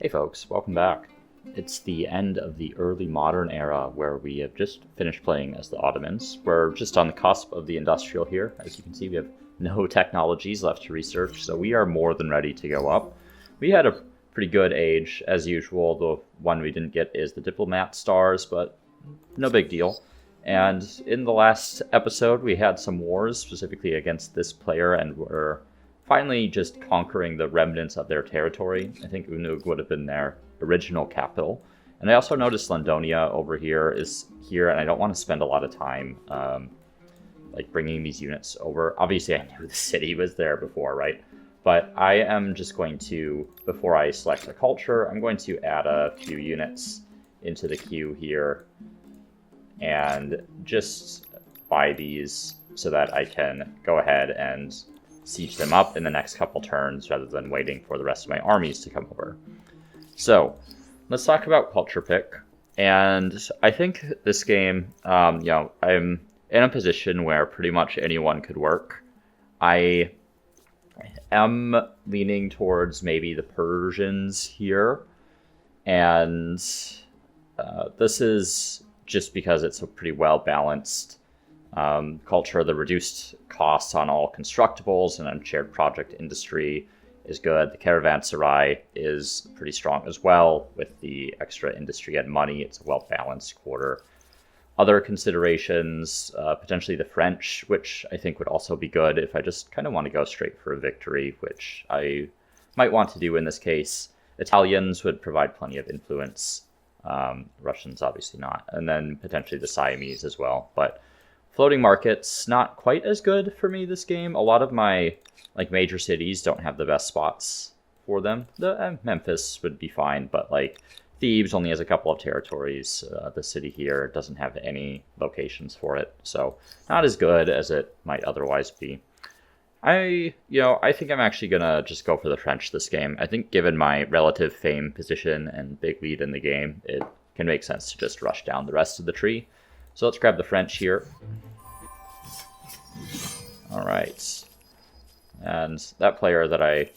Hey folks, welcome back. It's the end of the early modern era where we have just finished playing as the Ottomans. We're just on the cusp of the industrial here. As you can see, we have no technologies left to research, so we are more than ready to go up. We had a pretty good age, as usual. The one we didn't get is the diplomat stars, but no big deal. And in the last episode, we had some wars, specifically against this player, and we're finally just conquering the remnants of their territory. I think Unug would have been their original capital. And I also noticed Landonia over here is here, and I don't want to spend a lot of time like bringing these units over. Obviously, I knew the city was there before, right? But I am just going to, before I select a culture, I'm going to add a few units into the queue here and just buy these so that I can go ahead and siege them up in the next couple turns rather than waiting for the rest of my armies to come over. So let's talk about culture pick. And I think this game, I'm in a position where pretty much anyone could work. I am leaning towards maybe the Persians here. And this is just because it's a pretty well-balanced culture. The reduced costs on all constructibles and on shared project industry is good. The caravanserai is pretty strong as well with the extra industry and money. It's a well-balanced quarter. Other considerations, potentially the French, which I think would also be good if I just kind of want to go straight for a victory, which I might want to do in this case. Italians would provide plenty of influence. Russians, obviously not. And then potentially the Siamese as well. But floating markets, not quite as good for me this game. A lot of my major cities don't have the best spots for them. Memphis would be fine, but Thebes only has a couple of territories. The city here doesn't have any locations for it, so not as good as it might otherwise be. I think I'm actually gonna just go for the French this game. I think given my relative fame position and big lead in the game, it can make sense to just rush down the rest of the tree. So let's grab the French here. All right. And that player that I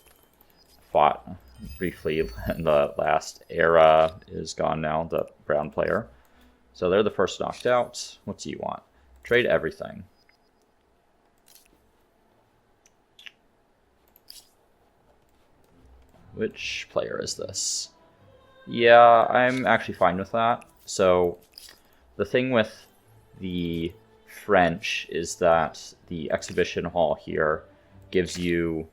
fought briefly in the last era is gone now, the brown player. So they're the first knocked out. What do you want? Trade everything. Which player is this? Yeah, I'm actually fine with that. So the thing with the French is that the exhibition hall here gives you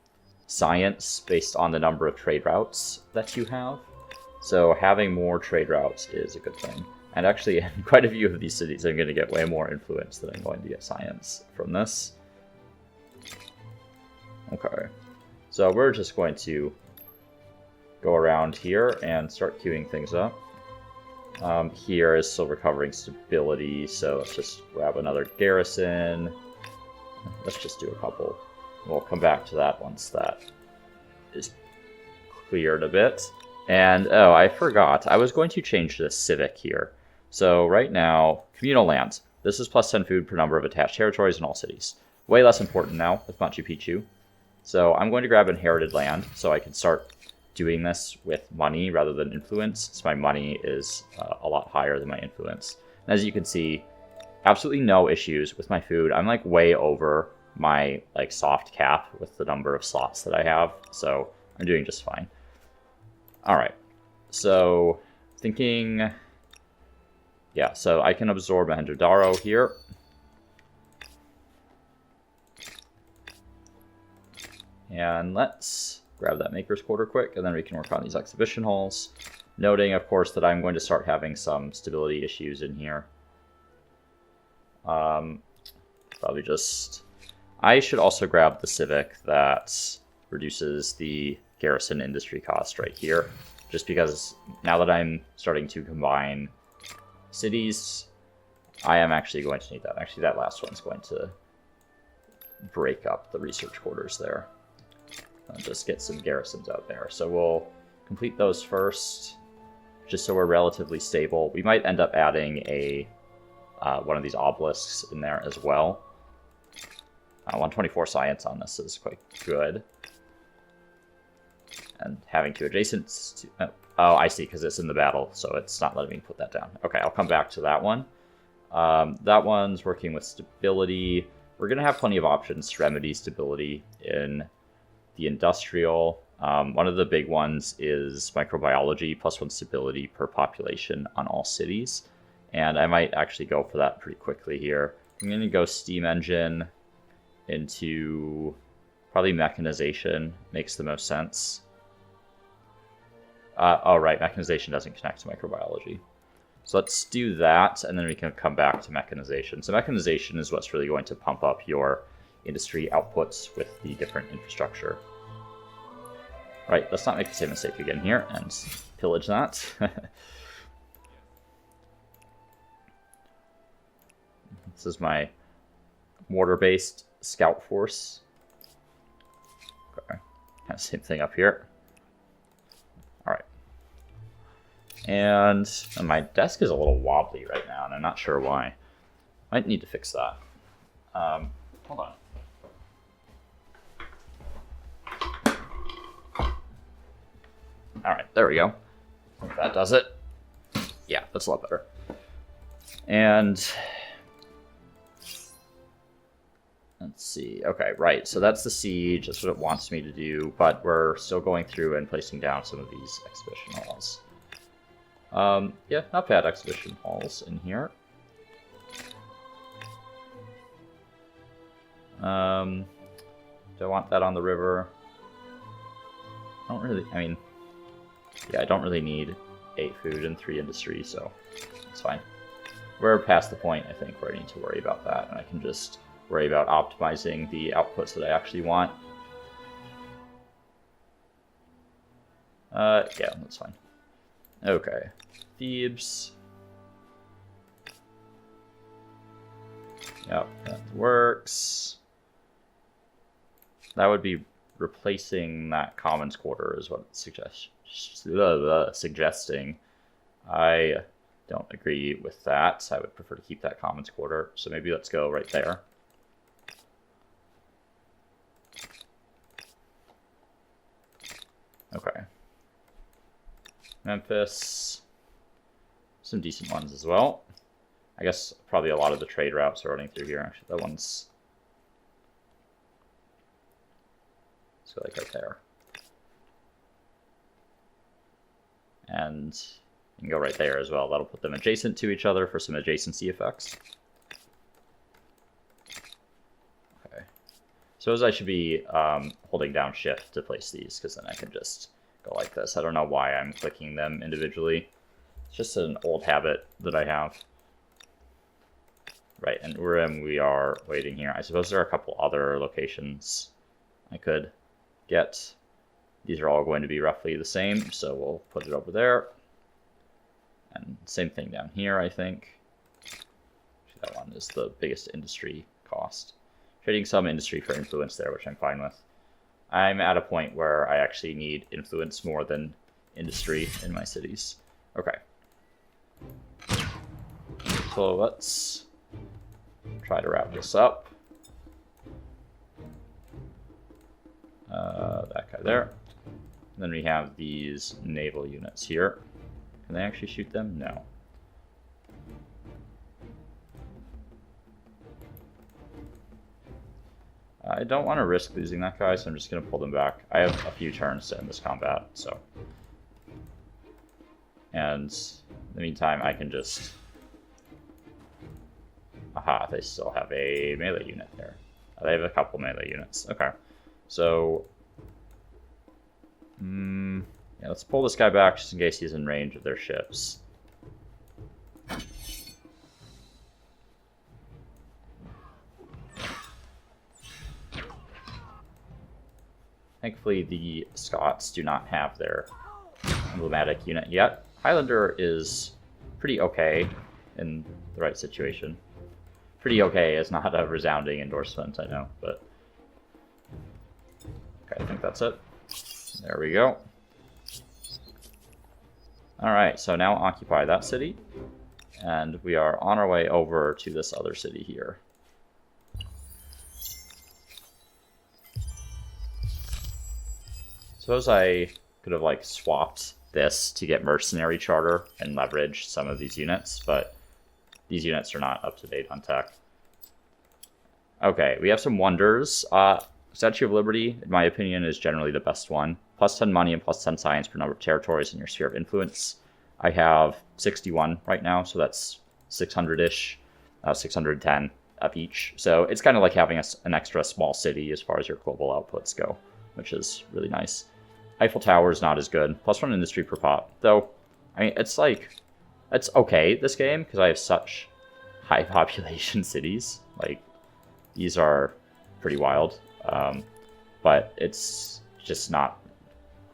science based on the number of trade routes that you have. So having more trade routes is a good thing. And actually, in quite a few of these cities, I'm going to get way more influence than I'm going to get science from this. Okay. So we're just going to go around here and start queuing things up. Here is still recovering stability, so let's just grab another garrison. Let's just do a couple. We'll come back to that once that is cleared a bit. And, oh, I forgot. I was going to change this civic here. So right now, communal lands. This is plus 10 food per number of attached territories in all cities. Way less important now with Machu Picchu. So I'm going to grab inherited land so I can start doing this with money rather than influence, so my money is a lot higher than my influence. And as you can see, absolutely no issues with my food. I'm way over my soft cap with the number of slots that I have, so I'm doing just fine. All right, so thinking, yeah, so I can absorb Enheduanna here. And let's grab that Maker's Quarter quick, and then we can work on these exhibition halls. Noting, of course, that I'm going to start having some stability issues in here. Probably just... I should also grab the civic that reduces the garrison industry cost right here. Just because now that I'm starting to combine cities, I am actually going to need that. Actually, that last one's going to break up the research quarters there. I'll just get some garrisons out there. So we'll complete those first, just so we're relatively stable. We might end up adding a one of these obelisks in there as well. 124 science on this is quite good. And having two adjacent to... Oh, I see, because it's in the battle, so it's not letting me put that down. Okay, I'll come back to that one. That one's working with stability. We're going to have plenty of options to remedy stability in the industrial. One of the big ones is microbiology, +1 stability per population on all cities. And I might actually go for that pretty quickly here. I'm going to go steam engine into probably mechanization. Makes the most sense. Oh, right, mechanization doesn't connect to microbiology. So let's do that, and then we can come back to mechanization. So mechanization is what's really going to pump up your industry outputs with the different infrastructure. Right, let's not make the same mistake again here and pillage that. This is my mortar-based scout force. Okay, kind of same thing up here. Alright. And my desk is a little wobbly right now, and I'm not sure why. Might need to fix that. Hold on. Alright, there we go. That does it. Yeah, that's a lot better. And let's see. Okay, right. So that's the siege. That's what it wants me to do. But we're still going through and placing down some of these exhibition halls. Yeah, not bad exhibition halls in here. Do I want that on the river? I don't really, I mean, yeah, I don't really need 8 food and 3 industry, so it's fine. We're past the point, I think, where I need to worry about that, and I can just worry about optimizing the outputs that I actually want. Yeah, that's fine. Okay, Thebes. Yep, that works. That would be replacing that commons quarter is what it's suggesting. I don't agree with that. I would prefer to keep that commons quarter. So maybe let's go right there. Okay. Memphis. Some decent ones as well. I guess probably a lot of the trade routes are running through here. Actually, that one's... So like right there. And you can go right there as well. That'll put them adjacent to each other for some adjacency effects. Okay. So as I should be holding down shift to place these, because then I can just go like this. I don't know why I'm clicking them individually. It's just an old habit that I have. Right, and Urim we are waiting here. I suppose there are a couple other locations I could get. These are all going to be roughly the same, so we'll put it over there. And same thing down here, I think. Actually, that one is the biggest industry cost. Trading some industry for influence there, which I'm fine with. I'm at a point where I actually need influence more than industry in my cities. Okay. So let's try to wrap this up. That guy there. And then we have these naval units here. Can they actually shoot them? No. I don't want to risk losing that guy, so I'm just going to pull them back. I have a few turns to end this combat, so. And in the meantime, I can just... Aha, they still have a melee unit there. They have a couple melee units. Okay. So... yeah, let's pull this guy back just in case he's in range of their ships. Thankfully, the Scots do not have their emblematic unit yet. Highlander is pretty okay in the right situation. Pretty okay is not a resounding endorsement, I know, but... Okay, I think that's it. There we go. Alright, so now occupy that city. And we are on our way over to this other city here. Suppose I could have, like, swapped this to get mercenary charter and leverage some of these units, but these units are not up to date on tech. Okay, we have some wonders. Statue of Liberty, in my opinion, is generally the best one. Plus 10 money and plus 10 science per number of territories in your sphere of influence. I have 61 right now, so that's 600-ish, 610 up each. So it's kind of like having an extra small city as far as your global outputs go, which is really nice. Eiffel Tower is not as good. Plus 1 industry per pop. Though, I mean, it's okay, this game, because I have such high population cities. Like, these are pretty wild. But it's just not...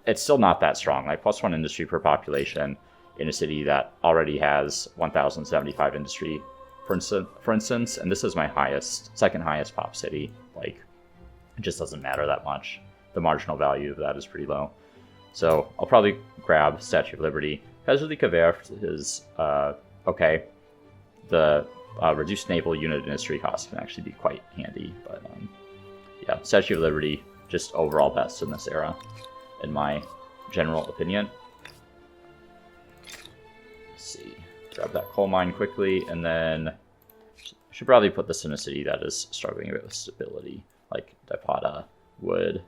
It's still not that strong. Like, plus 1 industry per population in a city that already has 1,075 industry, for instance, and this is my second highest pop city. Like, it just doesn't matter that much. The marginal value of that is pretty low. So I'll probably grab Statue of Liberty. Casualty Cavert is okay. The reduced naval unit industry cost can actually be quite handy, but yeah, Statue of Liberty, just overall best in this era, in my general opinion. Let's see, grab that coal mine quickly, and then I should probably put this in a city that is struggling a bit with stability, like Dipata would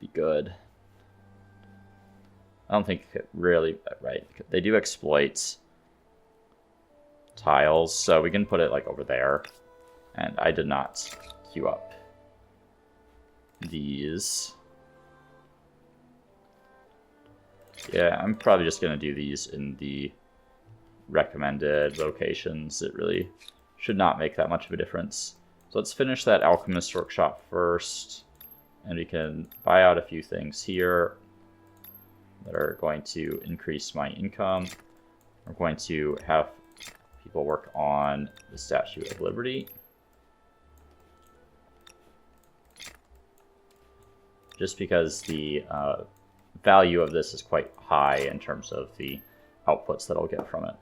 be good. I don't think it really, right, they do exploit tiles, so we can put it like over there, and I did not queue up these. Yeah, I'm probably just going to do these in the recommended locations. It really should not make that much of a difference. So let's finish that Alchemist Workshop first, and we can buy out a few things here that are going to increase my income. We're going to have people work on the Statue of Liberty. Just because the value of this is quite high in terms of the outputs that I'll get from it.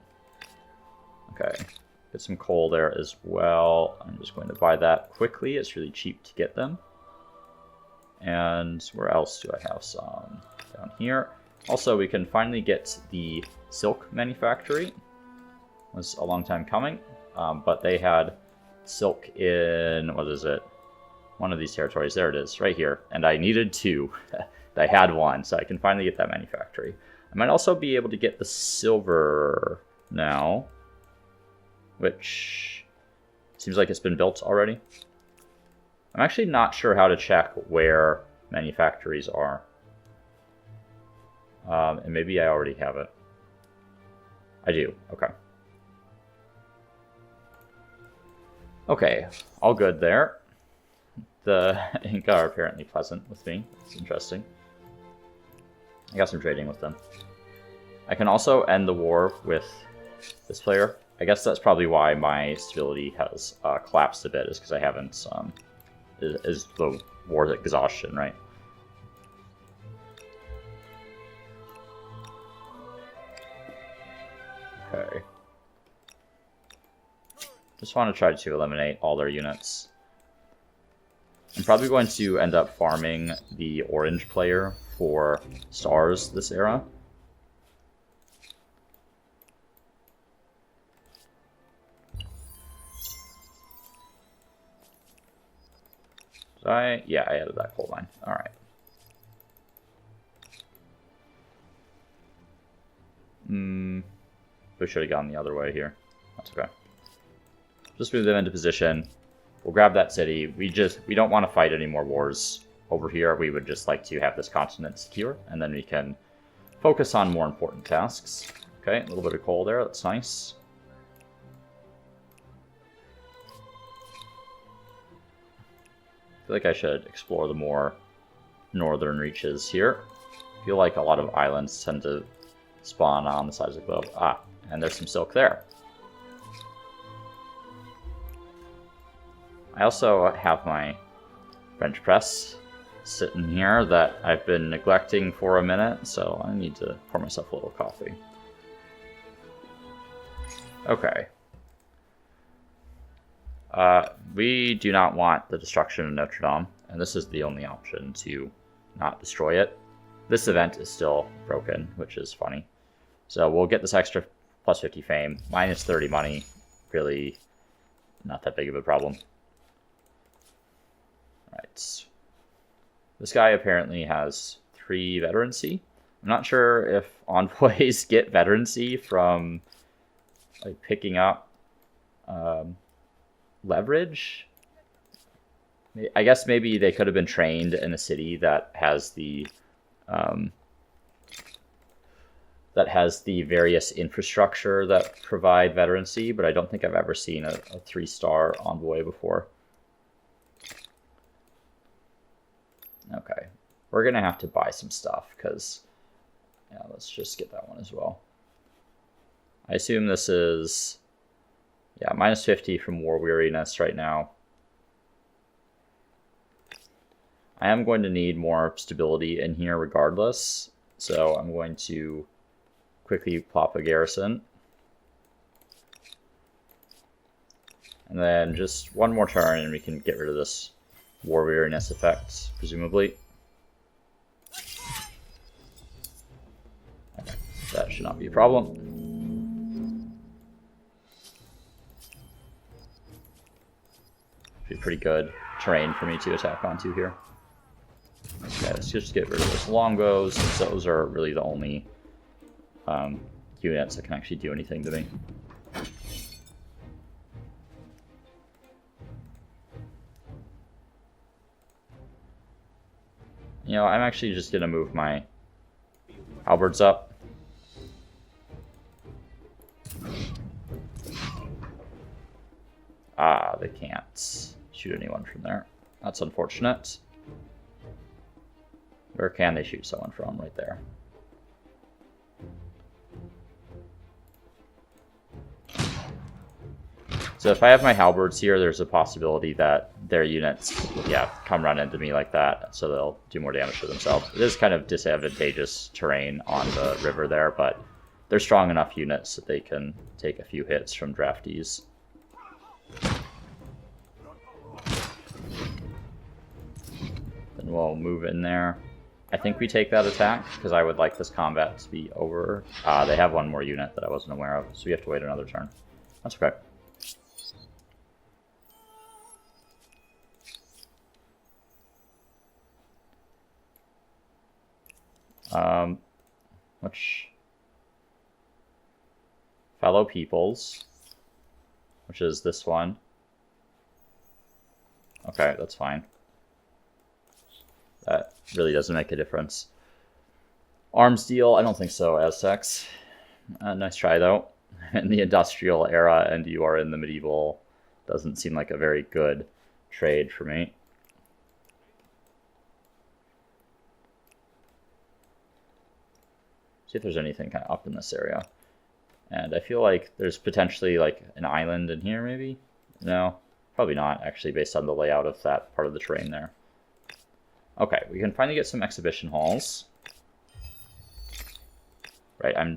Okay, get some coal there as well. I'm just going to buy that quickly. It's really cheap to get them. And where else do I have some? Down here. Also, we can finally get the silk manufactory. It was a long time coming, but they had silk in, what is it? One of these territories. There it is, right here. And I needed 2. I had 1, so I can finally get that manufactory. I might also be able to get the silver now, which seems like it's been built already. I'm actually not sure how to check where manufactories are. And maybe I already have it. I do, okay. Okay, all good there. The Inca are apparently pleasant with me. It's interesting. I got some trading with them. I can also end the war with this player. I guess that's probably why my stability has collapsed a bit, is because I haven't, is the war's exhaustion, right? Okay. Just want to try to eliminate all their units. I'm probably going to end up farming the orange player for stars this era. Yeah, I added that coal mine. Alright. We should have gone the other way here. That's okay. Just move them into position. We'll grab that city. We don't want to fight any more wars over here. We would just like to have this continent secure, and then we can focus on more important tasks. Okay, a little bit of coal there. That's nice. I feel like I should explore the more northern reaches here. I feel like a lot of islands tend to spawn on the sides of the globe. Ah, and there's some silk there. I also have my French press sitting here that I've been neglecting for a minute, so I need to pour myself a little coffee. Okay. We do not want the destruction of Notre Dame, and this is the only option to not destroy it. this event is still broken, which is funny. So we'll get this extra plus 50 fame, minus 30 money. Really not that big of a problem. Alright. This guy apparently has 3 veterancy. I'm not sure if envoys get veterancy from like picking up leverage. I guess maybe they could have been trained in a city that has the various infrastructure that provide veterancy, but I don't think I've ever seen a 3-star envoy before. Okay, we're gonna have to buy some stuff because, yeah, let's just get that one as well. I assume this is, yeah, minus 50 from war weariness right now. I am going to need more stability in here regardless, so I'm going to quickly plop a garrison. And then just one more turn and we can get rid of this war weariness effect, presumably. Okay, that should not be a problem. Be pretty good terrain for me to attack onto here. Okay, let's just get rid of those longbows, since those are really the only units that can actually do anything to me. You know, I'm actually just going to move my halberds up. Ah, they can't shoot anyone from there. That's unfortunate. Where can they shoot someone from? Right there. So if I have my halberds here, there's a possibility that their units, yeah, come run into me like that, so they'll do more damage to themselves. It is kind of disadvantageous terrain on the river there, but they're strong enough units that they can take a few hits from draftees. Then we'll move in there. I think we take that attack, because I would like this combat to be over. They have one more unit that I wasn't aware of, so we have to wait another turn. That's okay. Which fellow peoples, which is this one. Okay, that's fine. That really doesn't make a difference. Arms deal, I don't think so, Aztecs. Nice try though. In the industrial era, and you are in the medieval, doesn't seem like a very good trade for me. See if there's anything kind of up in this area. And I feel like there's potentially like an island in here, maybe? No, probably not, actually, based on the layout of that part of the terrain there. Okay, we can finally get some exhibition halls. Right, I'm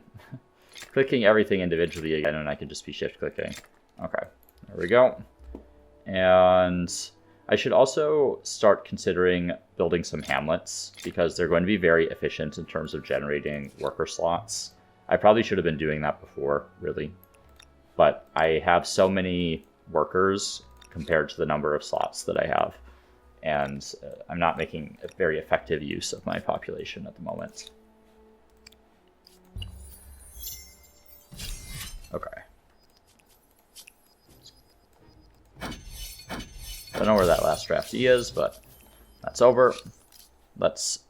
clicking everything individually again, and I can just be shift clicking. Okay, there we go. And I should also start considering building some hamlets, because they're going to be very efficient in terms of generating worker slots. I probably should have been doing that before, really. But I have so many workers compared to the number of slots that I have. And I'm not making a very effective use of my population at the moment. Okay. I don't know where that last draftee is, but that's over. Let's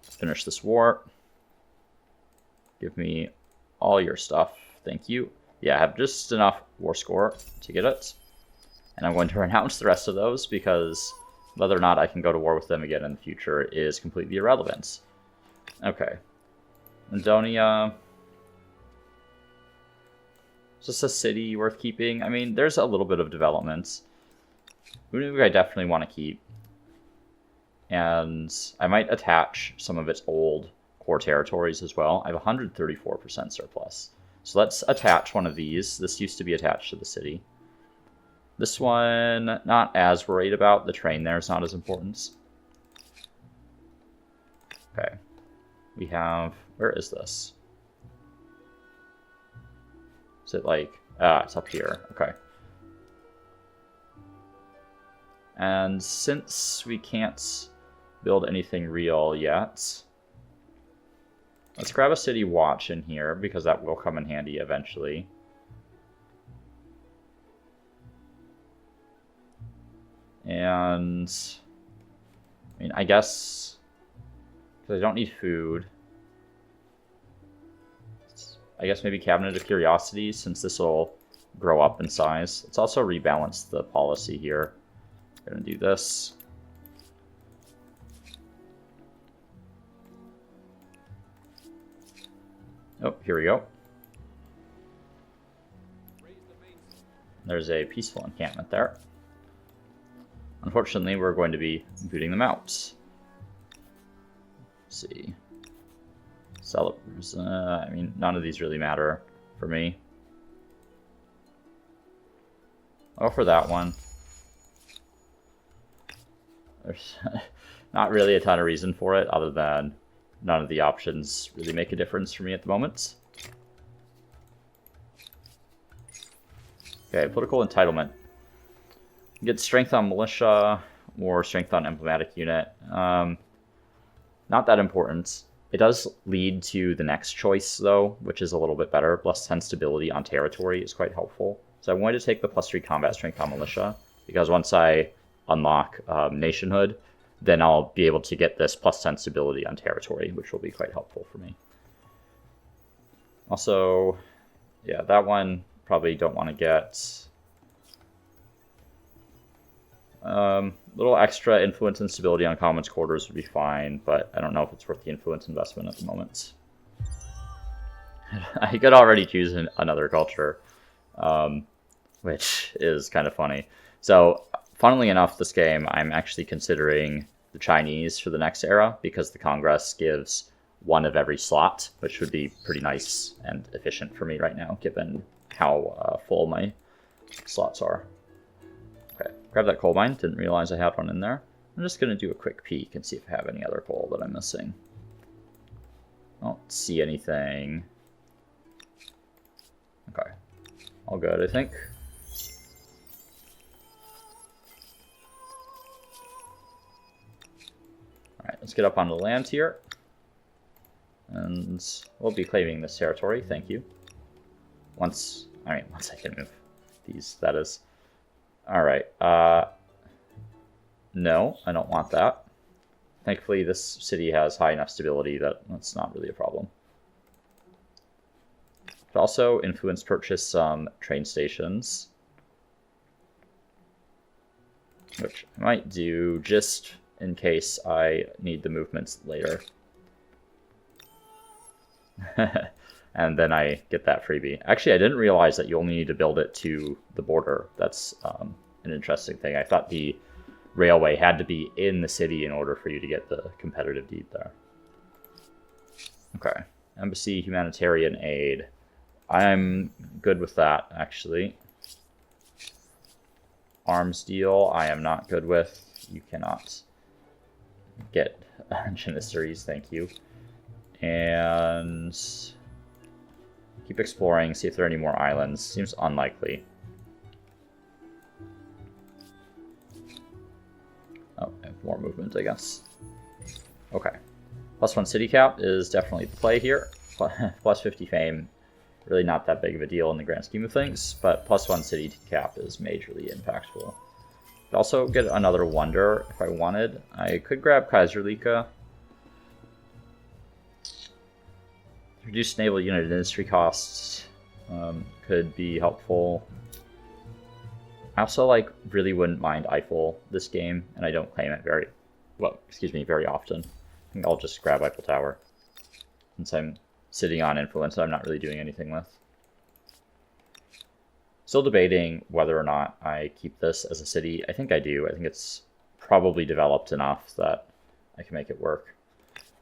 finish this war. Give me all your stuff. Thank you. Yeah, I have just enough war score to get it. And I'm going to renounce the rest of those because whether or not I can go to war with them again in the future is completely irrelevant. Okay. Enheduanna. Is this a city worth keeping? I mean, there's a little bit of development. Unug I definitely want to keep. And I might attach some of its old core territories as well. I have 134% surplus. So let's attach one of these. This used to be attached to the city. This one, not as worried about. The train there is not as important. Okay. we have... Where is this? Is it like... Ah, it's up here. Okay. And since we can't build anything real yet, let's grab a city watch in here, because that will come in handy eventually. And... I mean, I guess... because I don't need food. I guess maybe Cabinet of Curiosities, since this will grow up in size. Let's also rebalance the policy here. We're going to do this. Oh, here we go. There's a peaceful encampment there. Unfortunately, we're going to be booting them out. Let's see. I mean, none of these really matter for me. I'll go for that one. There's not really a ton of reason for it, other than none of the options really make a difference for me at the moment. Okay, political entitlement. Get strength on militia or strength on emblematic unit. Not that important. It does lead to the next choice, though, which is a little bit better. Plus 10 stability on territory is quite helpful. So I wanted to take the +3 combat strength on militia, because once I unlock nationhood, then I'll be able to get this +10 stability on territory, which will be quite helpful for me. Also, yeah, that one probably don't want to get... little extra influence and stability on commons quarters would be fine, but I don't know if it's worth the influence investment at the moment. I could already choose another culture, which is kind of funny. So, funnily enough, this game, I'm actually considering the Chinese for the next era, because the Congress gives one of every slot, which would be pretty nice and efficient for me right now, given how full my slots are. Okay, grab that coal mine. Didn't realize I had one in there. I'm just going to do a quick peek and see if I have any other coal that I'm missing. I don't see anything. Okay. All good, I think. Alright, let's get up onto the land here. And we'll be claiming this territory, thank you. Once I can move these, that is. Alright, no, I don't want that. Thankfully, this city has high enough stability that that's not really a problem. But also influence purchase some train stations, which I might do just in case I need the movements later. And then I get that freebie. Actually, I didn't realize that you only need to build it to the border. That's an interesting thing. I thought the railway had to be in the city in order for you to get the competitive deed there. Okay. Embassy, humanitarian aid. I'm good with that, actually. Arms deal, I am not good with. You cannot get Janissaries, thank you. And keep exploring, see if there are any more islands. Seems unlikely. Oh, I have more movement, I guess. Okay. +1 city cap is definitely the play here. Plus 50 fame, really not that big of a deal in the grand scheme of things, but +1 city cap is majorly impactful. Could also get another wonder if I wanted. I could grab Kaiserlika. Reduced naval unit industry costs could be helpful. I also really wouldn't mind Eiffel this game, and I don't claim it very often. I think I'll just grab Eiffel Tower since I'm sitting on influence that I'm not really doing anything with. Still debating whether or not I keep this as a city. I think I do. I think it's probably developed enough that I can make it work.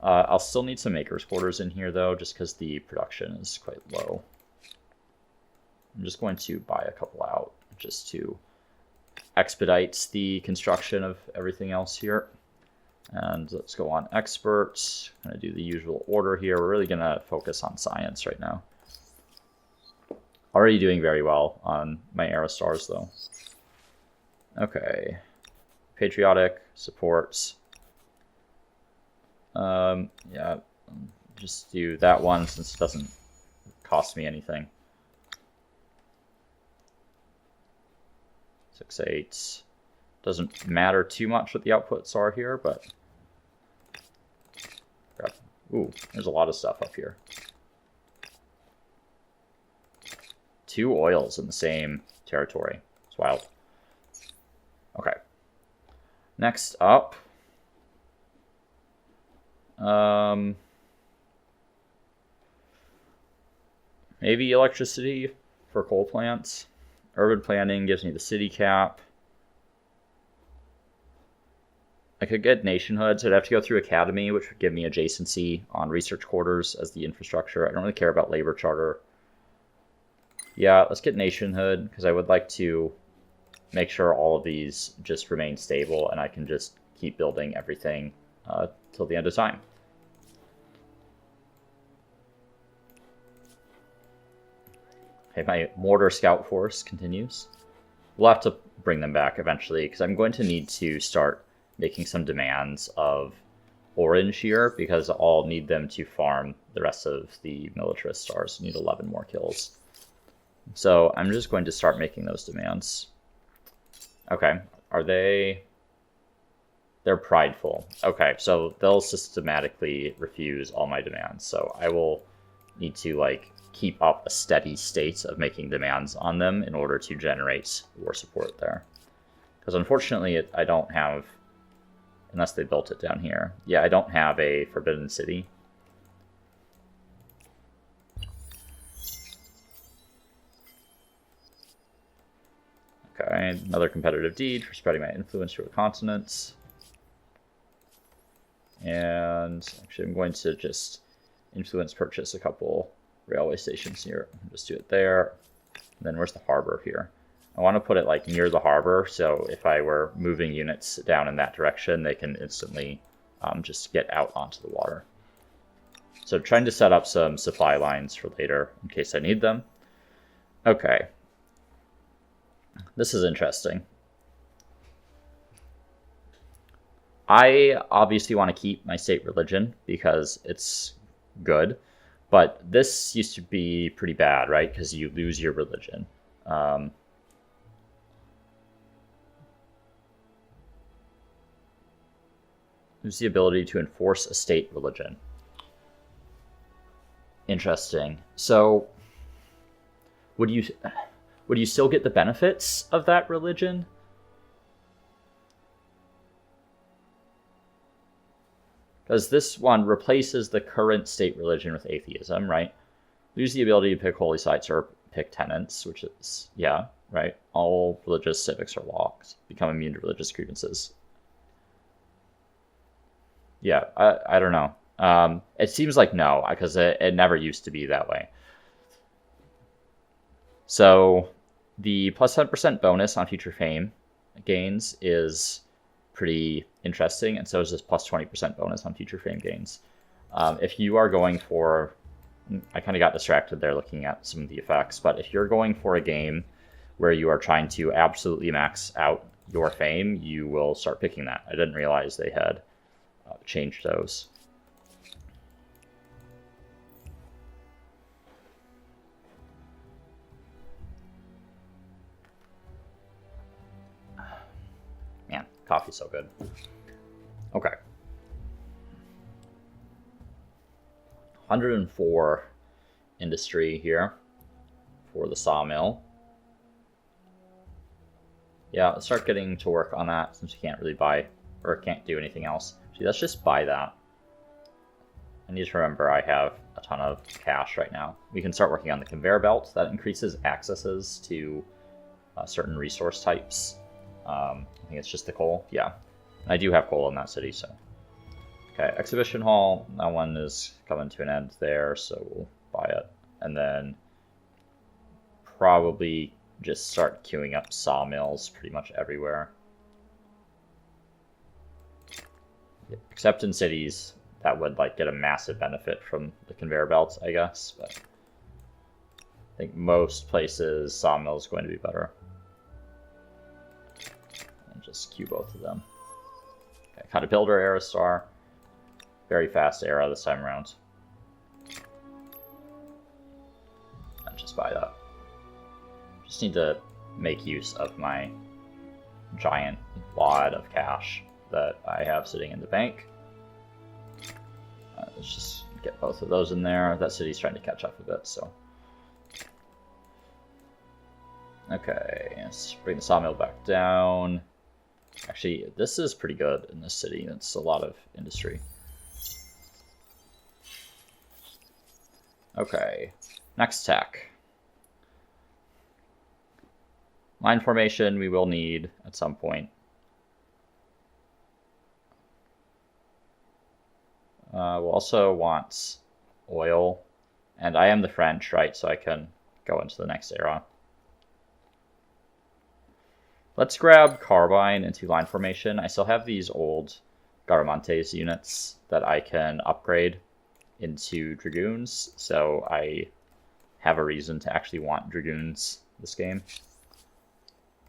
I'll still need some makers quarters in here though, just because the production is quite low. I'm just going to buy a couple out just to expedite the construction of everything else here. And let's go on experts. Going to do the usual order here. We're really going to focus on science right now. Already doing very well on my era stars, though. Okay. Patriotic, supports. Yeah, just do that one since it doesn't cost me anything. 6/8. Doesn't matter too much what the outputs are here, but... Ooh, there's a lot of stuff up here. 2 oils in the same territory. It's wild. Okay. Next up... maybe electricity for coal plants. Urban planning gives me the city cap. I could get nationhood, so I'd have to go through academy, which would give me adjacency on research quarters as the infrastructure. I don't really care about labor charter. Yeah, let's get nationhood, because I would like to make sure all of these just remain stable, and I can just keep building everything till the end of time. Okay, my mortar scout force continues. We'll have to bring them back eventually, because I'm going to need to start making some demands of orange here, because I'll need them to farm the rest of the militarist stars. I need 11 more kills. So I'm just going to start making those demands. Okay, are they... They're prideful. Okay, so they'll systematically refuse all my demands. So I will need to, like, keep up a steady state of making demands on them in order to generate war support there. Because unfortunately, I don't have... Unless they built it down here. Yeah, I don't have a Forbidden City. Okay, another competitive deed for spreading my influence through a continent. And actually I'm going to just influence purchase a couple railway stations here. Just do it there. And then where's the harbor here? I want to put it like near the harbor, so if I were moving units down in that direction, they can instantly just get out onto the water. So trying to set up some supply lines for later in case I need them. Okay. This is interesting. I obviously want to keep my state religion because it's good, but this used to be pretty bad, right? Because you lose your religion. Lose the ability to enforce a state religion. Interesting. So, would you still get the benefits of that religion? Because this one replaces the current state religion with atheism, right? Lose the ability to pick holy sites or pick tenants, which is, yeah, right? All religious civics are locked. Become immune to religious grievances. Yeah, I don't know. It seems like no, because it never used to be that way. So the plus 10% bonus on future fame gains is pretty interesting, and so is this plus 20% bonus on future fame gains. If you are going for... I kind of got distracted there looking at some of the effects, but if you're going for a game where you are trying to absolutely max out your fame, you will start picking that. I didn't realize they had changed those. Man, coffee's so good. Okay. 104 industry here for the sawmill. Yeah, let's start getting to work on that since we can't really buy or can't do anything else. See, let's just buy that. I need to remember I have a ton of cash right now. We can start working on the conveyor belt. That increases accesses to certain resource types. I think it's just the coal. Yeah, I do have coal in that city, so. Okay, exhibition hall. That one is coming to an end there, so we'll buy it. And then probably just start queuing up sawmills pretty much everywhere. except in cities that would like get a massive benefit from the conveyor belt, I guess. But I think most places sawmill is going to be better. And just queue both of them. Okay, Caterpillar Era Star. Very fast era this time around. And just buy that. Just need to make use of my giant wad of cash that I have sitting in the bank. Let's just get both of those in there. That city's trying to catch up a bit, so. Okay, let's bring the sawmill back down. Actually, this is pretty good in this city. It's a lot of industry. Okay, next tech. Line formation we will need at some point. We'll also want oil, and I am the French, right? So I can go into the next era. Let's grab carbine into line formation. I still have these old Garamantes units that I can upgrade into dragoons, so I have a reason to actually want dragoons this game.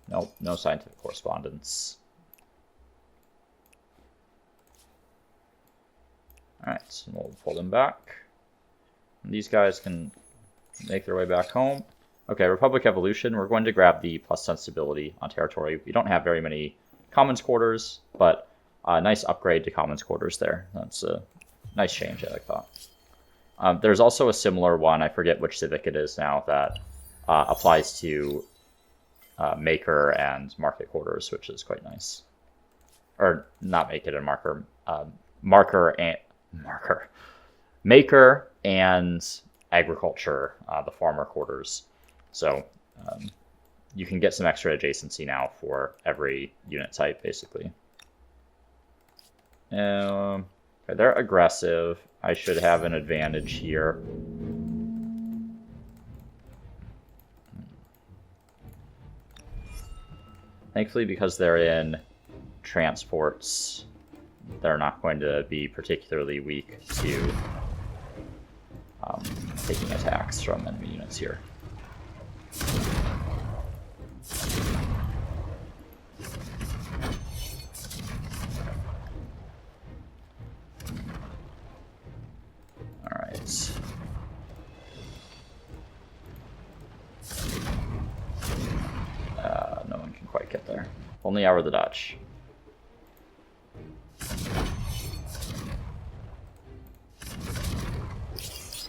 Nope, no scientific correspondence. Alright, so we'll pull them back. And these guys can make their way back home. Okay, Republic Evolution, we're going to grab the plus sensibility on territory. We don't have very many commons quarters, but a nice upgrade to commons quarters there. That's a nice change, I like that. There's also a similar one, I forget which civic it is now, that applies to Maker and Market quarters, which is quite nice. Or not Make It and Marker, Maker and Agriculture, the farmer quarters. So you can get some extra adjacency now for every unit type, basically. Okay, they're aggressive. I should have an advantage here. Thankfully, because they're in transports, they're not going to be particularly weak to taking attacks from enemy units here. Alright. No one can quite get there. Only I were the Dutch.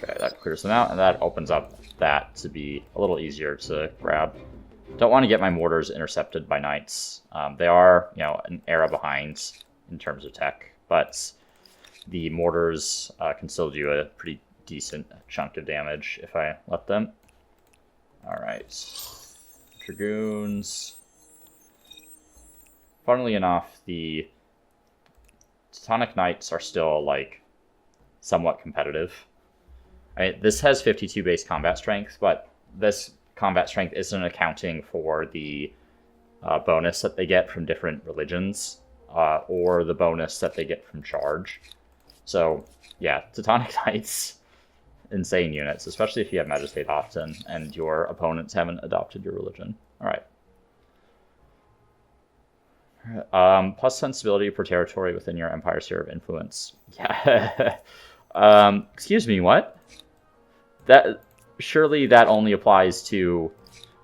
Okay, that clears them out, and that opens up that to be a little easier to grab. Don't want to get my mortars intercepted by knights. They are, an era behind in terms of tech, but the mortars can still do a pretty decent chunk of damage if I let them. Alright. Dragoons. Funnily enough, the Teutonic Knights are still, somewhat competitive. I mean, this has 52 base combat strength, but this combat strength isn't accounting for the bonus that they get from different religions, or the bonus that they get from charge. So, yeah, Teutonic Knights, insane units, especially if you have Magistrate often and your opponents haven't adopted your religion. Alright. Plus sensibility per territory within your Empire sphere of influence. Yeah. Excuse me, what? Surely that only applies to,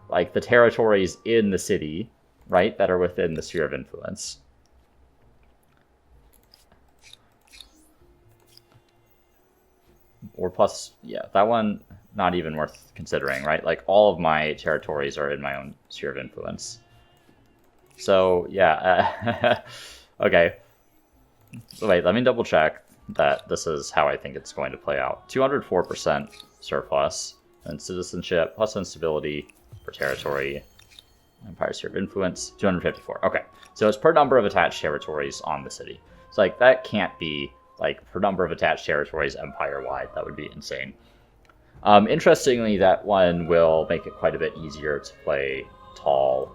the territories in the city, right, that are within the sphere of influence. Or plus, yeah, that one, not even worth considering, right? All of my territories are in my own sphere of influence. So, yeah, okay. Wait, let me double check that this is how I think it's going to play out. 204% surplus, and citizenship, plus instability for territory, Empire sphere of influence, 254. Okay, so it's per number of attached territories on the city. It's that can't be, per number of attached territories empire-wide. That would be insane. Interestingly, that one will make it quite a bit easier to play tall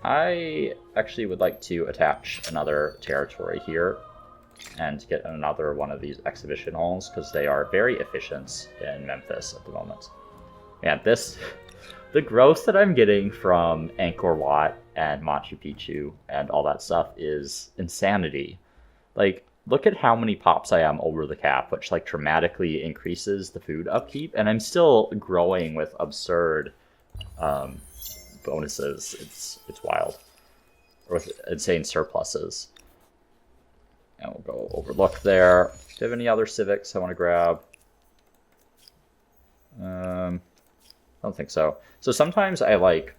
I actually would like to attach another territory here and get another one of these exhibition halls, because they are very efficient in Memphis at the moment. And the growth that I'm getting from Angkor Wat and Machu Picchu and all that stuff is insanity. Like, look at how many pops I am over the cap, which like dramatically increases the food upkeep, and I'm still growing with absurd bonuses. It's wild. Or with insane surpluses. And we'll go overlook there. Do you have any other civics I want to grab? I don't think so. So sometimes I like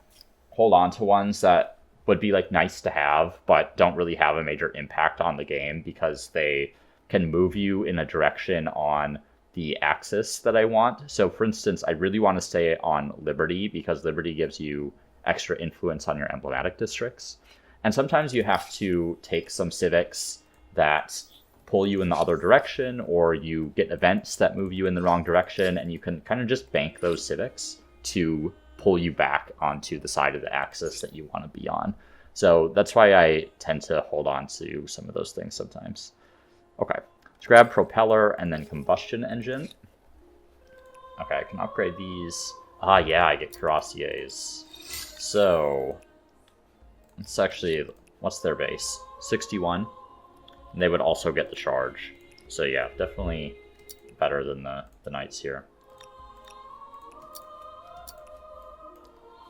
hold on to ones that would be like nice to have, but don't really have a major impact on the game because they can move you in a direction on the axis that I want. So for instance, I really want to stay on Liberty because Liberty gives you extra influence on your emblematic districts. And sometimes you have to take some civics that pull you in the other direction, or you get events that move you in the wrong direction, and you can kind of just bank those civics to pull you back onto the side of the axis that you want to be on. So that's why I tend to hold on to some of those things sometimes. Okay, let's grab propeller and then combustion engine. Okay, I can upgrade these. Ah, yeah, I get cuirassiers. So, it's actually, what's their base? 61. And they would also get the charge. So yeah, definitely better than the knights here.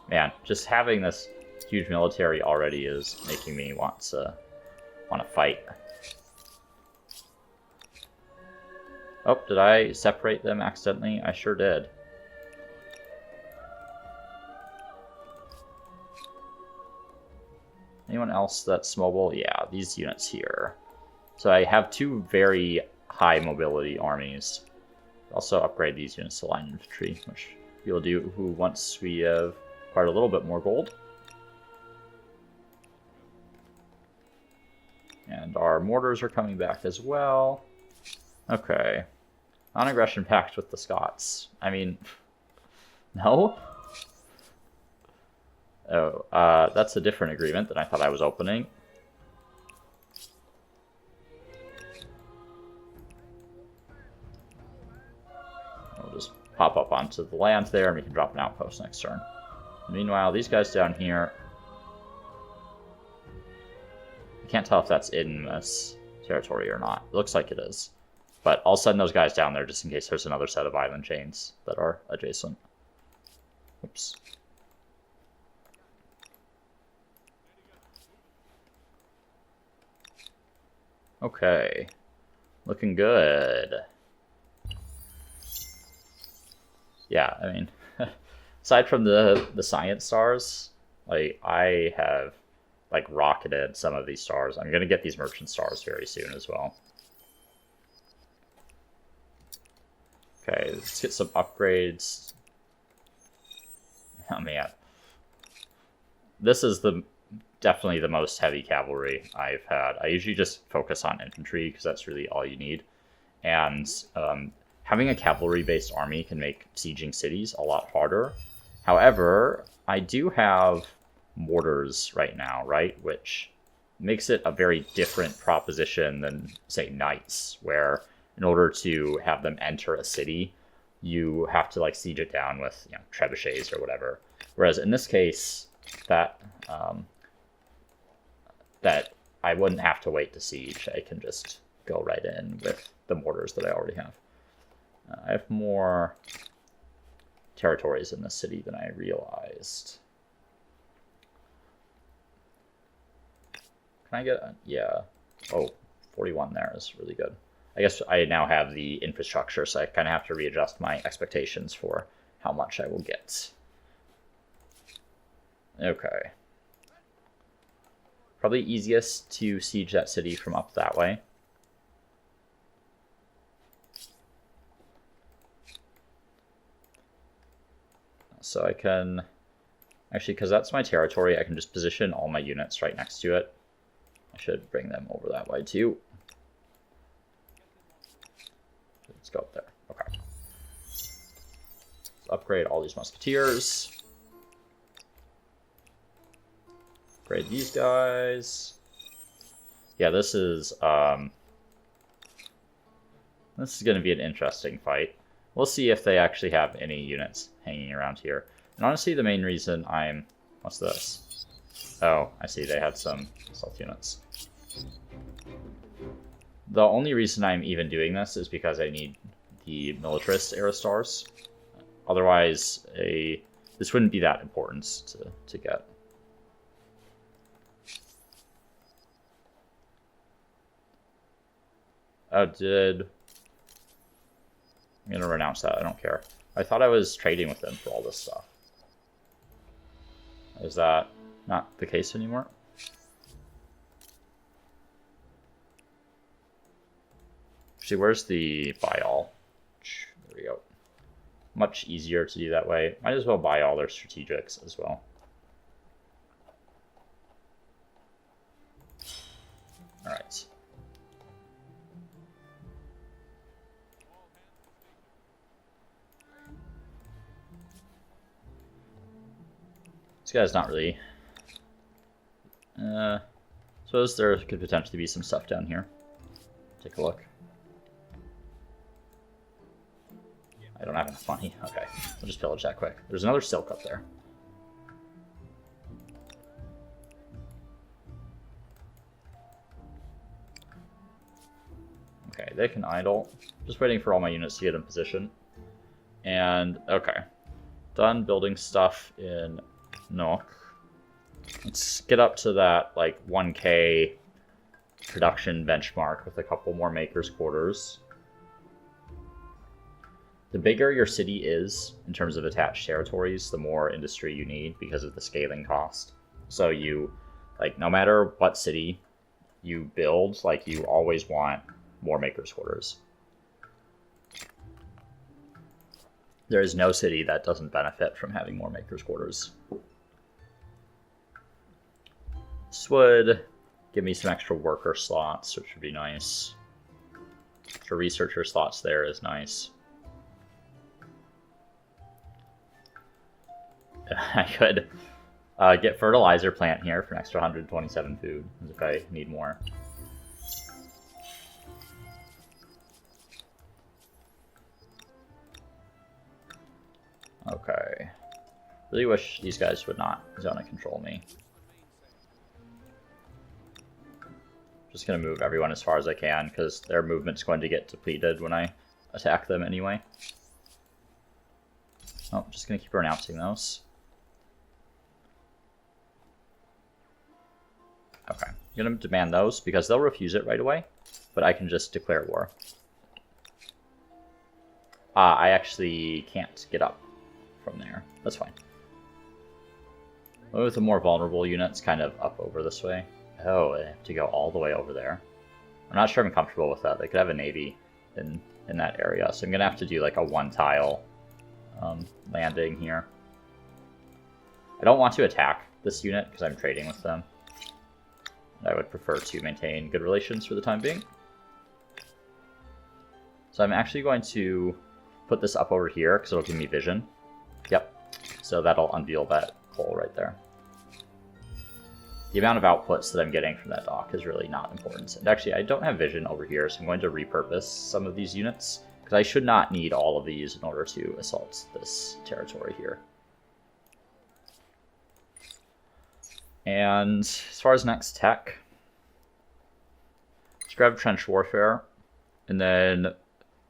Man, just having this huge military already is making me want to fight. Oh, did I separate them accidentally? I sure did. Anyone else that's mobile? Yeah, these units here. So I have two very high mobility armies. Also upgrade these units to line infantry, which we'll do once we have acquired a little bit more gold. And our mortars are coming back as well. Okay. Non-aggression pact with the Scots. I mean, no? Oh, that's a different agreement than I thought I was opening. We'll just pop up onto the land there, and we can drop an outpost next turn. Meanwhile, these guys down here... I can't tell if that's in this territory or not. It looks like it is. But I'll send those guys down there just in case there's another set of island chains that are adjacent. Oops. Okay. Looking good. Yeah, I mean, aside from the science stars, like, I have like rocketed some of these stars. I'm gonna get these merchant stars very soon as well. Okay, let's get some upgrades. Oh man, this is definitely the most heavy cavalry I've had. I usually just focus on infantry because that's really all you need. And having a cavalry-based army can make sieging cities a lot harder. However, I do have mortars right now, right? Which makes it a very different proposition than, say, knights, where in order to have them enter a city, you have to like siege it down with, you know, trebuchets or whatever. Whereas in this case, that I wouldn't have to wait to siege. I can just go right in with the mortars that I already have. I have more territories in the city than I realized. Can I get yeah. Oh, 41 there is really good. I guess I now have the infrastructure, so I kind of have to readjust my expectations for how much I will get. Okay. Probably easiest to siege that city from up that way. So I can, actually, because that's my territory, I can just position all my units right next to it. I should bring them over that way too. Let's go up there. Okay. Let's upgrade all these musketeers. Upgrade these guys. Yeah, this is going to be an interesting fight. We'll see if they actually have any units hanging around here. And honestly, the main reason I'm... What's this? Oh, I see. They had some assault units. The only reason I'm even doing this is because I need the militarist era stars. Otherwise, this wouldn't be that important to get. Oh, I'm going to renounce that. I don't care. I thought I was trading with them for all this stuff. Is that not the case anymore? Actually, where's the buy all? There we go. Much easier to do that way. Might as well buy all their strategics as well. Alright. This guy's not really... suppose there could potentially be some stuff down here. Take a look. I don't have enough money. Okay, we'll just pillage that quick. There's another silk up there. Okay, they can idle. Just waiting for all my units to get in position. And, okay. Done building stuff in Nook. Let's get up to that, like, 1k production benchmark with a couple more makers' quarters. The bigger your city is in terms of attached territories, the more industry you need because of the scaling cost. So you, like, no matter what city you build, like, you always want more makers' quarters. There is no city that doesn't benefit from having more makers' quarters. This would give me some extra worker slots, which would be nice. Extra researcher slots there is nice. I could get fertilizer plant here for an extra 127 food, as if I need more. Okay. Really wish these guys would not zone and control me. Just gonna move everyone as far as I can, because their movement's going to get depleted when I attack them anyway. Oh, just gonna keep renouncing those. Okay, I'm gonna demand those, because they'll refuse it right away, but I can just declare war. I actually can't get up from there. That's fine. With the more vulnerable units kind of up over this way. Oh, I have to go all the way over there. I'm not sure I'm comfortable with that. They could have a navy in that area, so I'm gonna have to do like a one-tile landing here. I don't want to attack this unit because I'm trading with them. I would prefer to maintain good relations for the time being. So I'm actually going to put this up over here because it'll give me vision. Yep. So that'll unveil that coal right there. The amount of outputs that I'm getting from that dock is really not important. And actually, I don't have vision over here, so I'm going to repurpose some of these units, because I should not need all of these in order to assault this territory here. And as far as next tech, let's grab trench warfare, and then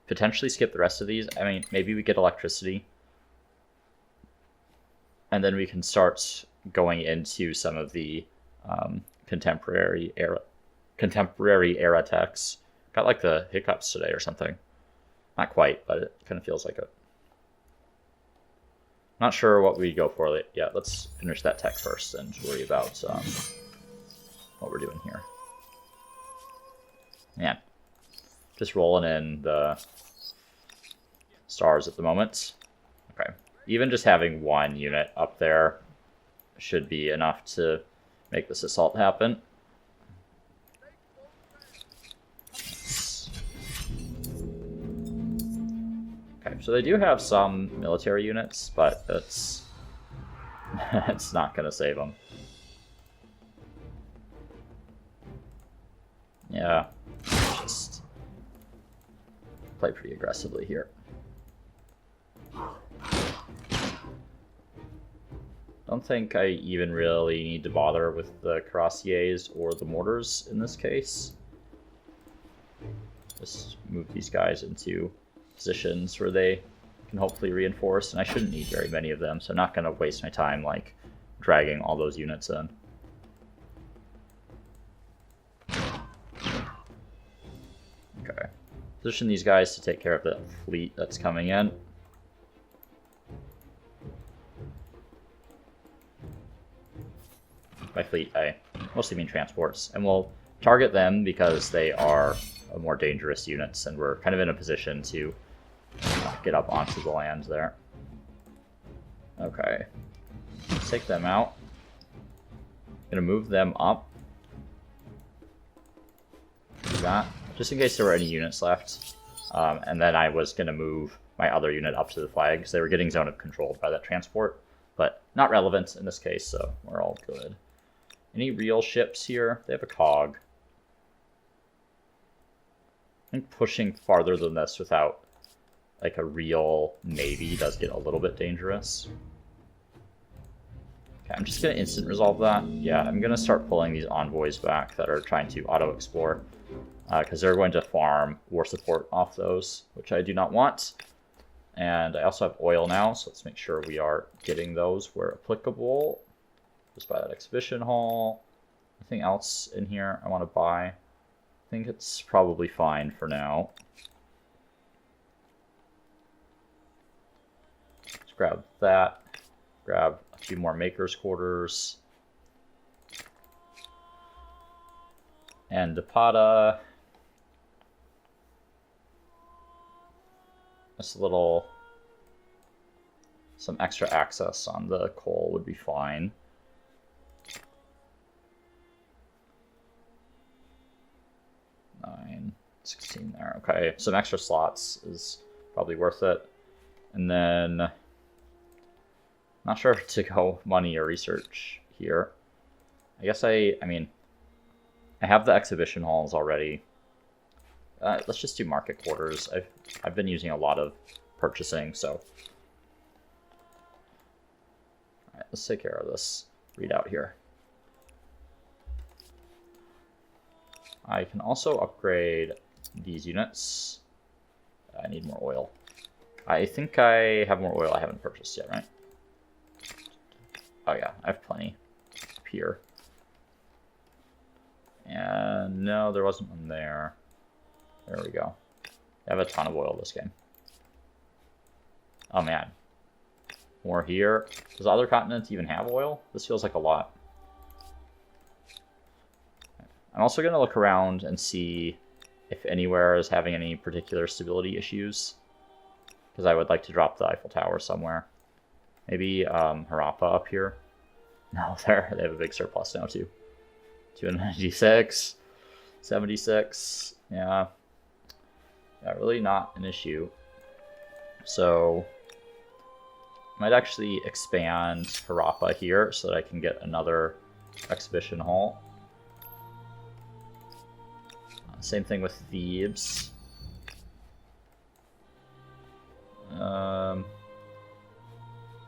potentially skip the rest of these. I mean, maybe we get electricity, and then we can start going into some of the contemporary era techs. Got like the hiccups today or something. Not quite, but it kind of feels like it. Not sure what we go for yet. Let's finish that tech first and worry about what we're doing here. Yeah, just rolling in the stars at the moment. Okay, even just having one unit up there should be enough to make this assault happen. Okay, so they do have some military units, but it's it's not going to save them. Yeah, just play pretty aggressively here. Don't think I even really need to bother with the cuirassiers or the mortars in this case. Just move these guys into positions where they can hopefully reinforce, and I shouldn't need very many of them, so I'm not going to waste my time like dragging all those units in. Okay. Position these guys to take care of the fleet that's coming in. By fleet, I mostly mean transports, and we'll target them because they are more dangerous units, and we're kind of in a position to get up onto the land there. Okay, let's take them out. I'm gonna move them up. Do that, just in case there were any units left. And then I was gonna move my other unit up to the flag because they were getting zone of controlled by that transport, but not relevant in this case, so we're all good. Any real ships here? They have a cog. I think pushing farther than this without like a real navy does get a little bit dangerous. Okay, I'm just going to instant resolve that. Yeah, I'm going to start pulling these envoys back that are trying to auto-explore, because they're going to farm war support off those, which I do not want. And I also have oil now, so let's make sure we are getting those where applicable. Just buy that exhibition hall. Anything else in here I want to buy? I think it's probably fine for now. Let's grab that. Grab a few more makers' quarters. And Depata. Just a little... some extra access on the coal would be fine. 9, 16 there. Okay, some extra slots is probably worth it. And then, not sure if to go money or research here. I guess I mean, I have the exhibition halls already. Let's just do market quarters. I've been using a lot of purchasing, so. All right, let's take care of this readout here. I can also upgrade these units. I need more oil. I think I have more oil I haven't purchased yet, right? Oh yeah, I have plenty up here. And no, there wasn't one there. There we go. I have a ton of oil this game. Oh man. More here. Does other continents even have oil? This feels like a lot. I'm also going to look around and see if anywhere is having any particular stability issues, because I would like to drop the Eiffel Tower somewhere. Maybe Harappa up here. No, they have a big surplus now too. 296, 76. Yeah, really not an issue. So I might actually expand Harappa here so that I can get another exhibition hall. Same thing with Thebes.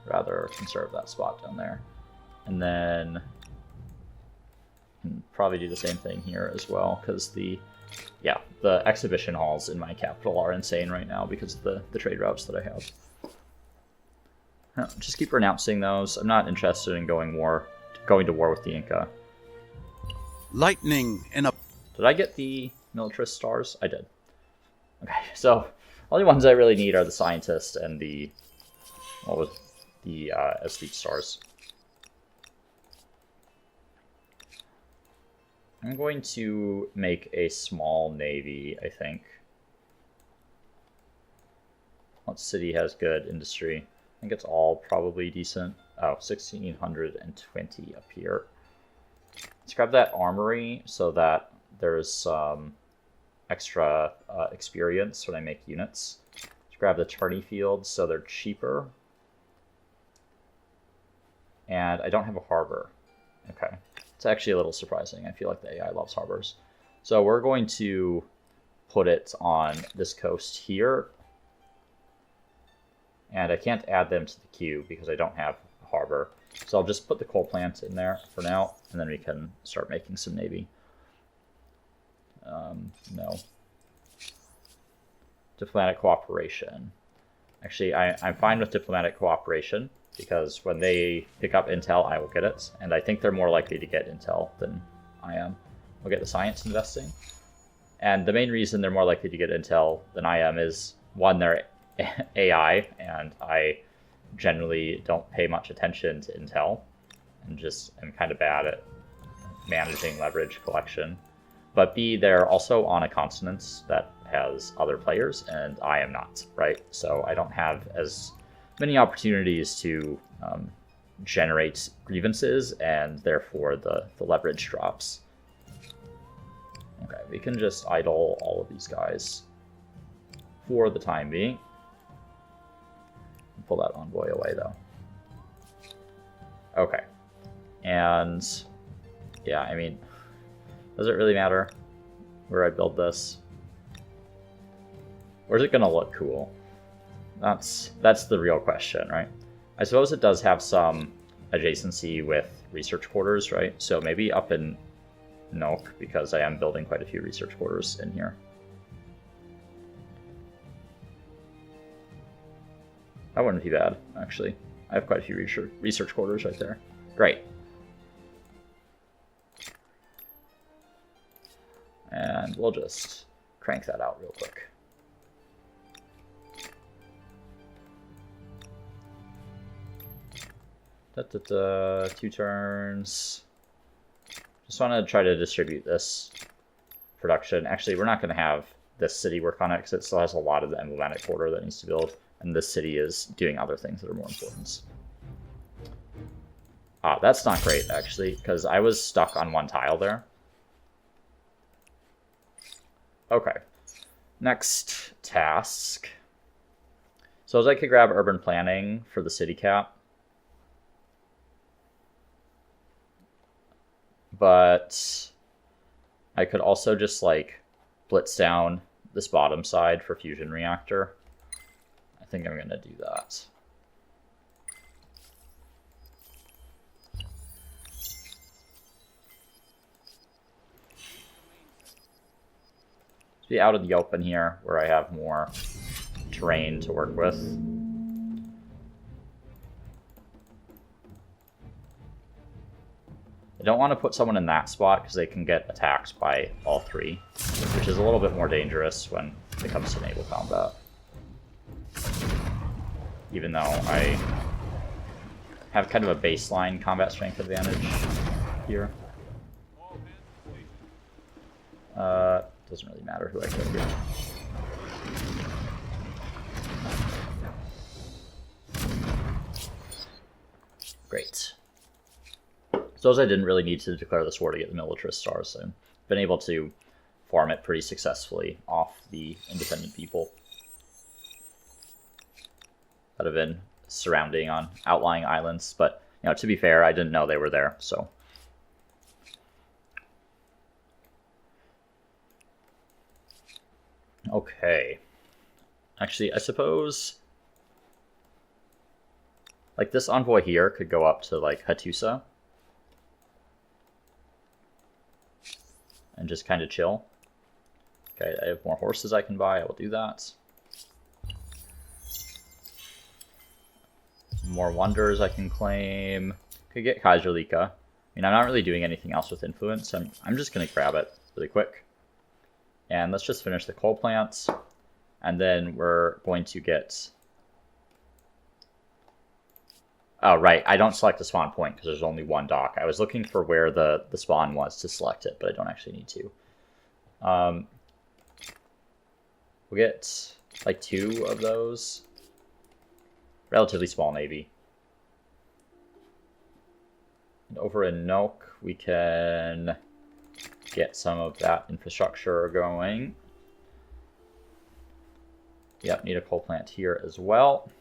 Rather conserve that spot down there. And then can probably do the same thing here as well, because the exhibition halls in my capital are insane right now because of the trade routes that I have. Just keep renouncing those. I'm not interested in going to war with the Inca. Lightning in a... Did I get the militarist stars? I did. Okay, so only ones I really need are the scientist and the aesthete stars. I'm going to make a small navy, I think. What city has good industry? I think it's all probably decent. Oh, 1,620 up here. Let's grab that armory so that there's some extra experience when I make units. Let's grab the tourney fields so they're cheaper. And I don't have a harbor. Okay. It's actually a little surprising. I feel like the AI loves harbors. So we're going to put it on this coast here. And I can't add them to the queue because I don't have a harbor. So I'll just put the coal plant in there for now, and then we can start making some navy. No. Diplomatic cooperation. Actually, I'm fine with diplomatic cooperation, because when they pick up intel, I will get it. And I think they're more likely to get intel than I am. We'll get the science investing. And the main reason they're more likely to get intel than I am is, one, they're AI, and I generally don't pay much attention to intel, and just am kind of bad at managing leverage collection. But B, they're also on a continent that has other players, and I am not, right? So I don't have as many opportunities to generate grievances, and therefore the leverage drops. Okay, we can just idle all of these guys for the time being. Pull that envoy away, though. Okay. And yeah, I mean, does it really matter where I build this? Or is it going to look cool? That's the real question, right? I suppose it does have some adjacency with research quarters, right? So maybe up in Nook, because I am building quite a few research quarters in here. That wouldn't be bad, actually. I have quite a few research quarters right there. Great. And we'll just crank that out real quick. Two turns. Just want to try to distribute this production. Actually, we're not going to have this city work on it because it still has a lot of the emblematic quarter that needs to build. And this city is doing other things that are more important. That's not great, actually, because I was stuck on one tile there. Okay. Next task. So as I could grab urban planning for the city cap. But I could also just, like, blitz down this bottom side for fusion reactor. I think I'm going to do that. Be out of the open here, where I have more terrain to work with. I don't want to put someone in that spot because they can get attacked by all three, which is a little bit more dangerous when it comes to naval combat. Even though I have kind of a baseline combat strength advantage here. Doesn't really matter who I kill here. Great. So as I didn't really need to declare this war to get the militarist stars, so I've been able to farm it pretty successfully off the independent people that have been surrounding on outlying islands. But, you know, to be fair, I didn't know they were there, so. Okay. Actually, I suppose, like, this envoy here could go up to, like, Hattusa and just kind of chill. Okay, I have more horses I can buy. I will do that. More wonders I can claim. Could get Kaiserlika. I mean, I'm not really doing anything else with influence. I'm just going to grab it really quick. And let's just finish the coal plants. And then we're going to get... Oh, right. I don't select the spawn point because there's only one dock. I was looking for where the spawn was to select it, but I don't actually need to. We'll get like 2 of those. Relatively small navy. And over in Nook, we can get some of that infrastructure going. Yep, need a coal plant here as well.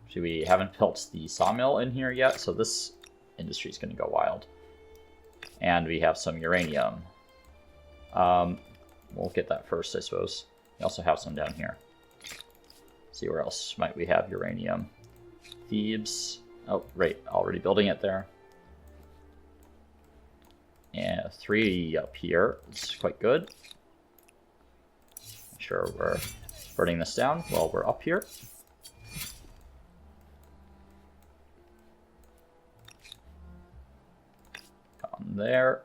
Actually, we haven't built the sawmill in here yet, so this industry is going to go wild. And we have some uranium. We'll get that first, I suppose. We also have some down here. See where else might we have uranium. Thebes. Oh, right, already building it there. And 3 up here. It's quite good. Make sure we're burning this down while we're up here. On there.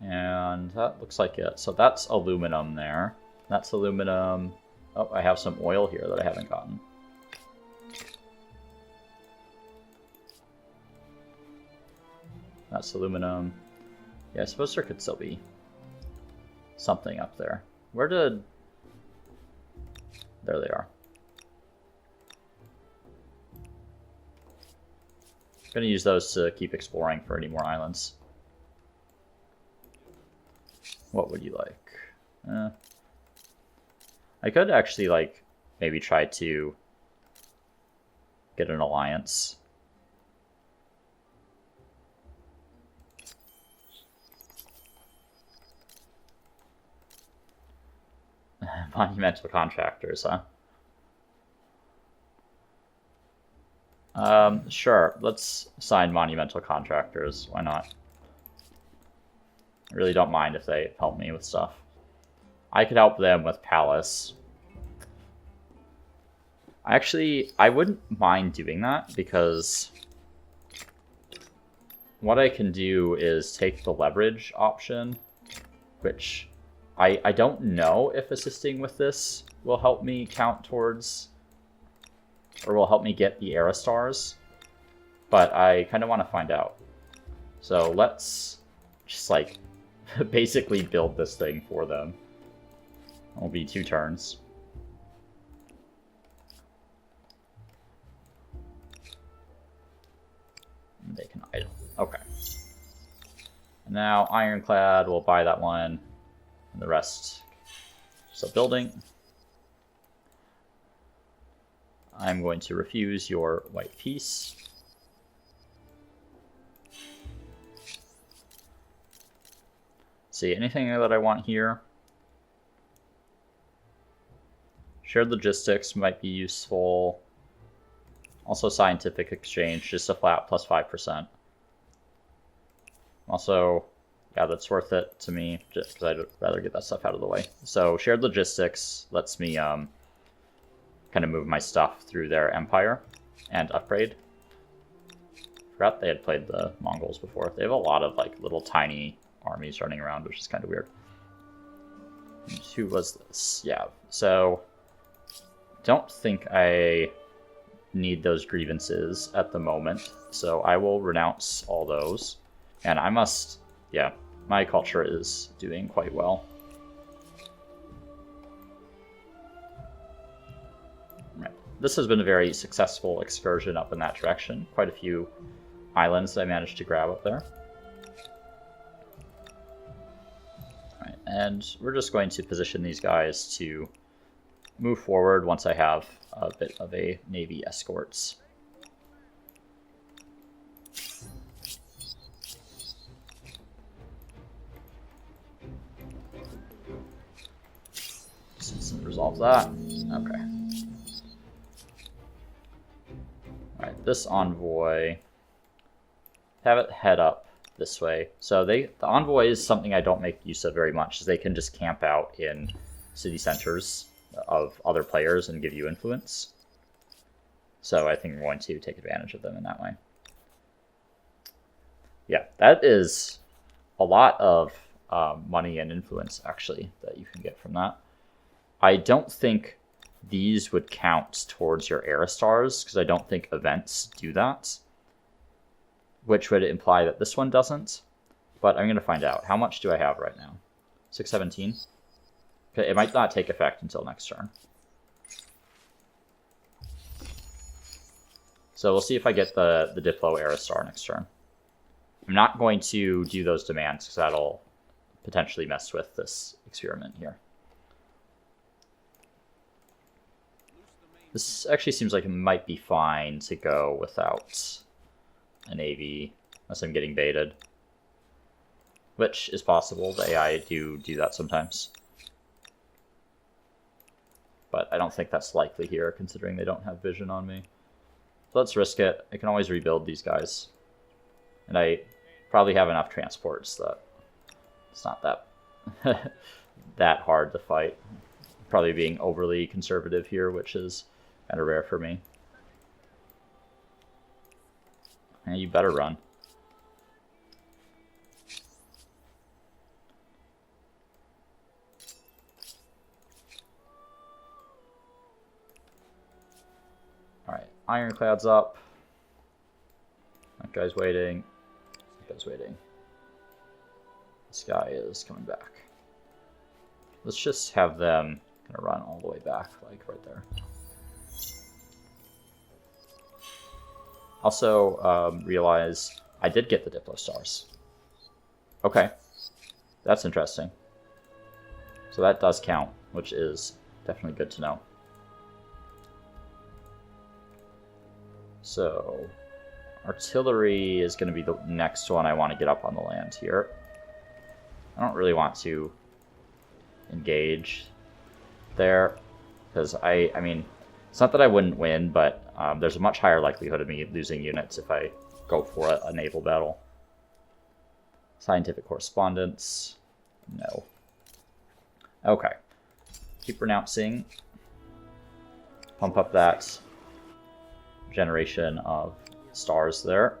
And that looks like it. So that's aluminum there. That's aluminum. Oh, I have some oil here that I haven't gotten. That's aluminum. Yeah, I suppose there could still be something up there. Where did... There they are. I'm going to use those to keep exploring for any more islands. What would you like? I could actually, like, maybe try to get an alliance. Monumental contractors, huh? Sure. Let's sign monumental contractors. Why not? I really don't mind if they help me with stuff. I could help them with Palace. Actually, I wouldn't mind doing that because what I can do is take the leverage option, which I don't know if assisting with this will help me count towards, or will help me get the era stars, but I kind of want to find out. So let's just like basically build this thing for them. It'll be 2 turns. And they can idle. Okay. And now Ironclad, we'll buy that one. And the rest still building. I'm going to refuse your white piece. See, anything that I want here? Shared logistics might be useful. Also scientific exchange, just a flat plus 5%. Also, yeah, that's worth it to me, just because I'd rather get that stuff out of the way. So shared logistics lets me kind of move my stuff through their empire and upgrade. Forgot they had played the Mongols before. They have a lot of like little tiny armies running around, which is kind of weird. And who was this? Yeah, so don't think I need those grievances at the moment, so I will renounce all those. And I must, yeah, my culture is doing quite well. Right. This has been a very successful excursion up in that direction. Quite a few islands that I managed to grab up there. Right, and we're just going to position these guys to move forward once I have a bit of a navy escorts. Just resolve that. Okay. Alright, this envoy, have it head up this way. So the envoy is something I don't make use of very much, as they can just camp out in city centers of other players and give you influence. So I think we're going to take advantage of them in that way. Yeah, that is a lot of money and influence, actually, that you can get from that. I don't think these would count towards your era stars, because I don't think events do that, which would imply that this one doesn't. But I'm going to find out. How much do I have right now? 617? Okay, it might not take effect until next turn. So we'll see if I get the Diplo era star next turn. I'm not going to do those demands, because that'll potentially mess with this experiment here. This actually seems like it might be fine to go without a navy unless I'm getting baited. Which is possible. The AI do that sometimes. But I don't think that's likely here, considering they don't have vision on me. So let's risk it. I can always rebuild these guys. And I probably have enough transports that it's not that that hard to fight. Probably being overly conservative here, which is kind of rare for me. And you better run. Alright, ironclad's up. That guy's waiting. That guy's waiting. This guy is coming back. Let's just have them kind of run all the way back, like right there. Also, realize I did get the Diplo stars. Okay, that's interesting. So that does count, which is definitely good to know. So, artillery is going to be the next one I want to get up on the land here. I don't really want to engage there, because I mean, it's not that I wouldn't win, but there's a much higher likelihood of me losing units if I go for a naval battle. Scientific correspondence, no. Okay, keep renouncing. Pump up that generation of stars there.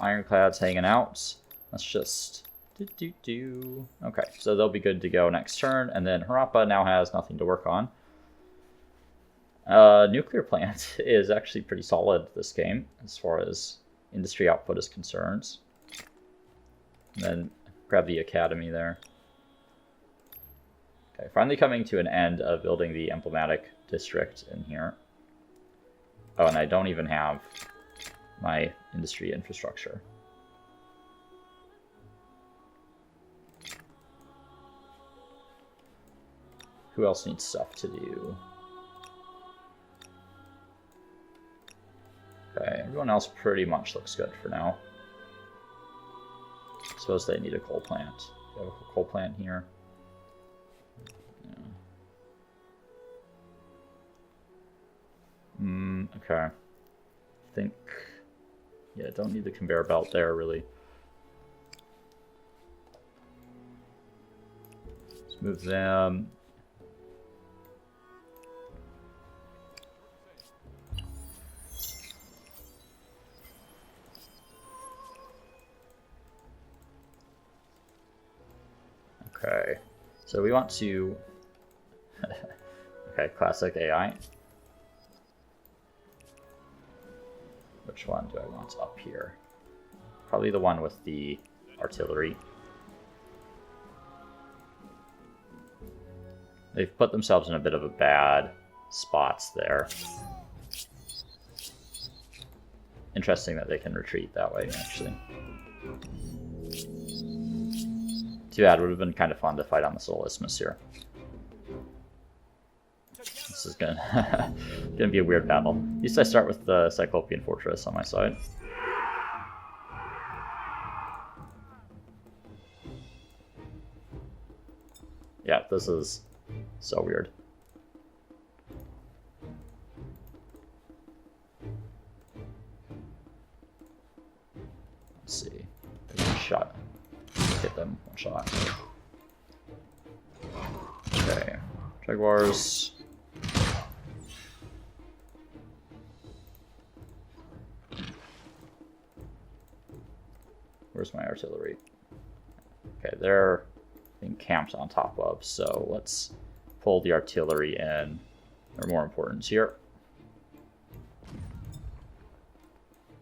Ironclad's hanging out. Let's just Okay, so they'll be good to go next turn, and then Harappa now has nothing to work on. Nuclear plant is actually pretty solid this game as far as industry output is concerned. And then grab the academy there. Okay, finally coming to an end of building the emblematic district in here. Oh, and I don't even have my industry infrastructure. Who else needs stuff to do? Okay, everyone else pretty much looks good for now. I suppose they need a coal plant. We have a coal plant here. Yeah. Okay. I think... Yeah, don't need the conveyor belt there, really. Let's move them. Okay, so we want to... Okay, classic AI. Which one do I want up here? Probably the one with the artillery. They've put themselves in a bit of a bad spots there. Interesting that they can retreat that way, actually. Too bad, it would have been kind of fun to fight on the Soul Isthmus here. This is gonna be a weird battle. At least I start with the Cyclopean Fortress on my side. Yeah, this is so weird. Let's see. Shot. Hit them one shot. Okay. Jaguars. Where's my artillery? Okay, they're being camped on top of, so let's pull the artillery in. They're more important here.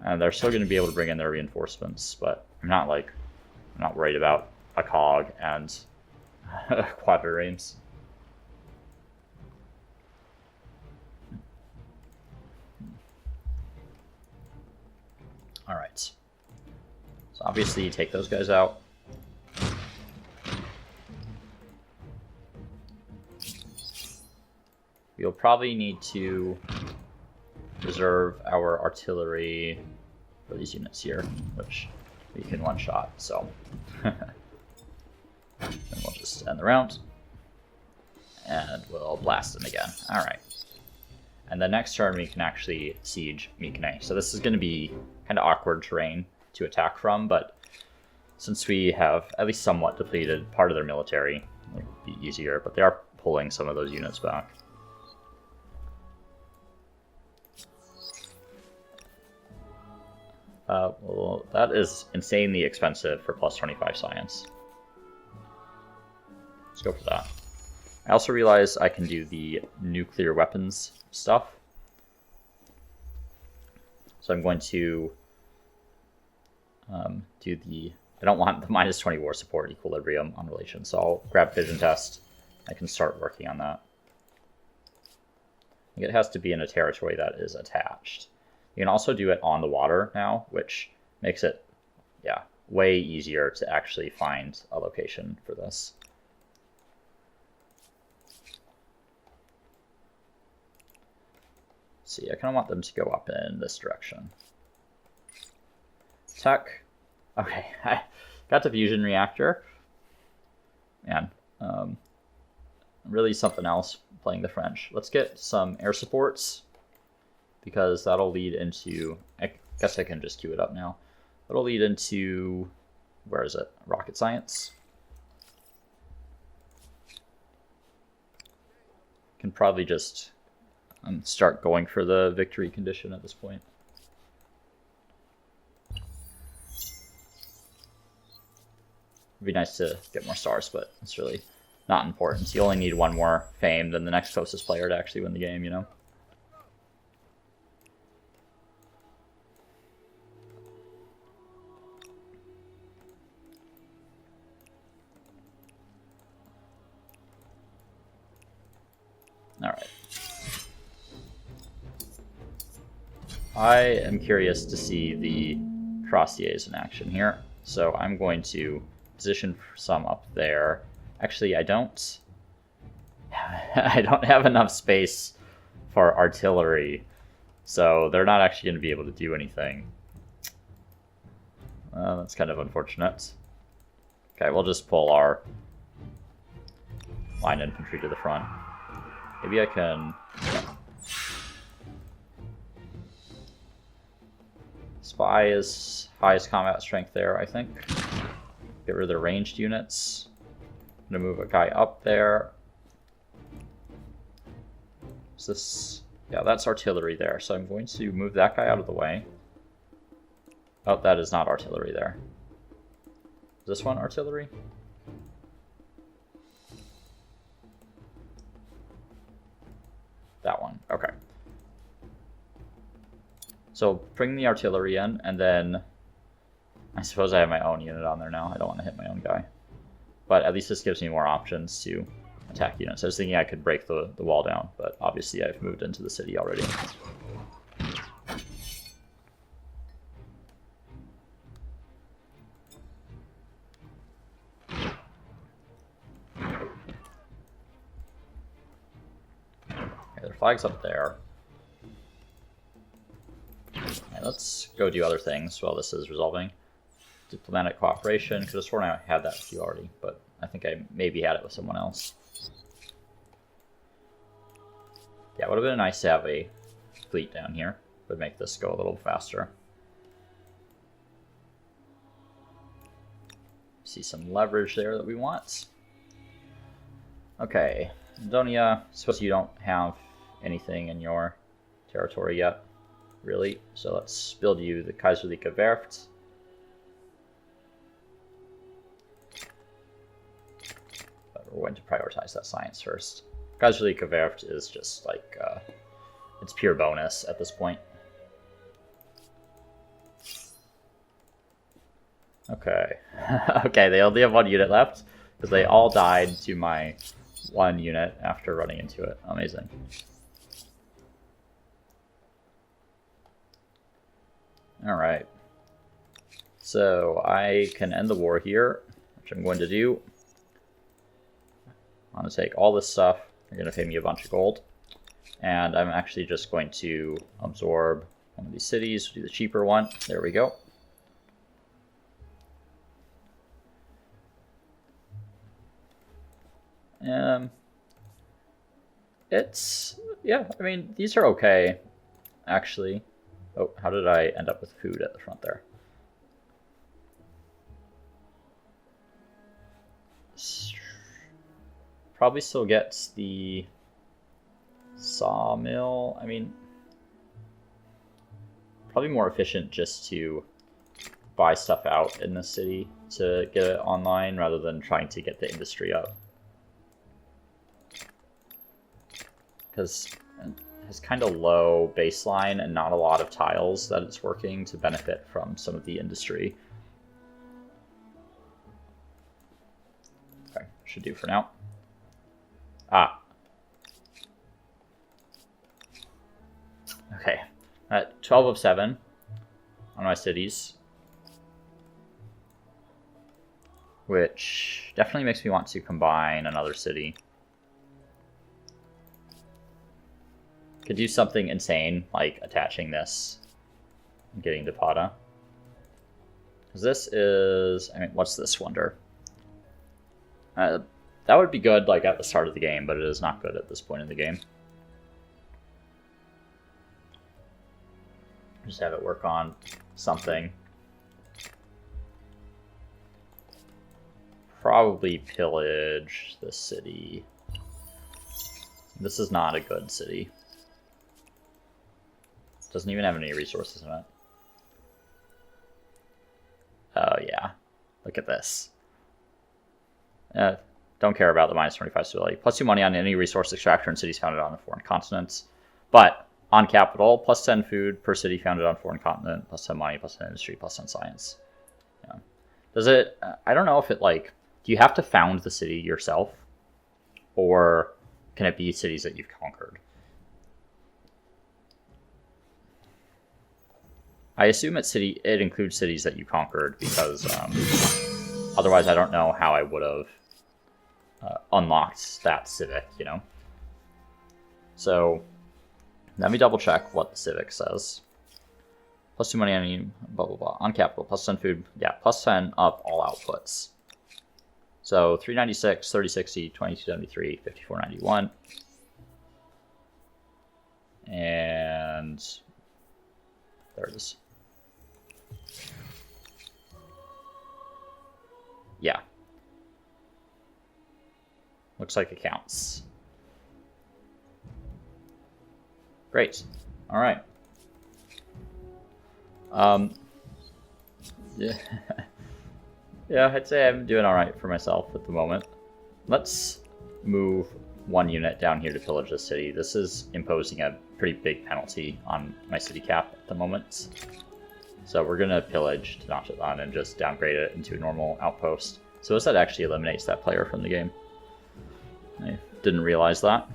And they're still going to be able to bring in their reinforcements, but I'm not worried about a cog and quadrarames. All right. So obviously you take those guys out. We'll probably need to reserve our artillery for these units here, which we can one-shot, so. And we'll just end the round. And we'll blast them again. Alright. And the next turn we can actually siege Mycenae. So this is going to be kind of awkward terrain to attack from, but since we have at least somewhat depleted part of their military, it'll be easier, but they are pulling some of those units back. Well, that is insanely expensive for plus 25 science. Let's go for that. I also realized I can do the nuclear weapons stuff. So I'm going to do the... I don't want the minus 20 war support equilibrium on relation, so I'll grab Fission Test. I can start working on that. I think it has to be in a territory that is attached. You can also do it on the water now, which makes it, yeah, way easier to actually find a location for this. Let's see, I kind of want them to go up in this direction. Tech. Okay, I got the fusion reactor. Man, really something else playing the French. Let's get some air supports, because that'll lead into, I guess I can just queue it up now. That'll lead into, where is it? Rocket science. Can probably just start going for the victory condition at this point. It'd be nice to get more stars, but it's really not important. You only need one more fame than the next closest player to actually win the game, you know? Alright. I am curious to see the Crossiers in action here, so I'm going to position some up there. Actually, I don't have enough space for artillery, so they're not actually going to be able to do anything. That's kind of unfortunate. Okay, we'll just pull our line infantry to the front. Maybe I can... Spy is highest combat strength there, I think. Get rid of the ranged units. I'm gonna move a guy up there. Is this... Yeah, that's artillery there, so I'm going to move that guy out of the way. Oh, that is not artillery there. Is this one artillery? That one, okay. So bring the artillery in, and then I suppose I have my own unit on there now. I don't want to hit my own guy. But at least this gives me more options to attack units. I was thinking I could break the wall down, but obviously I've moved into the city already. Okay, their flag's up there. Okay, let's go do other things while this is resolving. Diplomatic cooperation. Could have sworn I had that with you already, but I think I maybe had it with someone else. Yeah, it would have been nice to have a fleet down here. Would make this go a little faster. See some leverage there that we want. Okay, Enheduanna, suppose you don't have anything in your territory yet, really. So let's build you the Kaiserliche Werft. We're going to prioritize that science first. Kaiserliche Werft is just like, it's pure bonus at this point. Okay. Okay, they only have one unit left, because they all died to my one unit after running into it. Amazing. Alright. So I can end the war here, which I'm going to do. I'm going to take all this stuff. They're going to pay me a bunch of gold. And I'm actually just going to absorb one of these cities. We'll do the cheaper one. There we go. Yeah, I mean, these are okay, actually. Oh, how did I end up with food at the front there? Probably still gets the sawmill. I mean, probably more efficient just to buy stuff out in the city to get it online rather than trying to get the industry up. Because it has kind of low baseline and not a lot of tiles that it's working to benefit from some of the industry. Okay, should do for now. Okay, at 12 of 7 on my cities, which definitely makes me want to combine another city. Could do something insane like attaching this and getting Depata. Because this is, I mean, what's this wonder? That would be good like at the start of the game, but it is not good at this point in the game. Just have it work on something. Probably pillage the city. This is not a good city. Doesn't even have any resources in it. Oh yeah, look at this. Don't care about the minus 25 stability. Plus 2 money on any resource extractor in cities founded on a foreign continent. But on capital, plus 10 food per city founded on foreign continent, plus 10 money, plus 10 industry, plus 10 science. Yeah. Does it, I don't know if it like, do you have to found the city yourself? Or can it be cities that you've conquered? I assume it includes cities that you conquered because otherwise I don't know how I would have unlocked that civic, you know? So let me double check what the civic says. Plus 2 money on any blah blah blah. On capital, plus 10 food. Yeah, plus 10 of all outputs. So 396, 3060, 2273, 5491. And there it is. Yeah. Looks like it counts. Great. All right. Yeah. Yeah, I'd say I'm doing all right for myself at the moment. Let's move 1 unit down here to pillage the city. This is imposing a pretty big penalty on my city cap at the moment. So we're going to pillage to notch it on and just downgrade it into a normal outpost. So that actually eliminates that player from the game. I didn't realize that.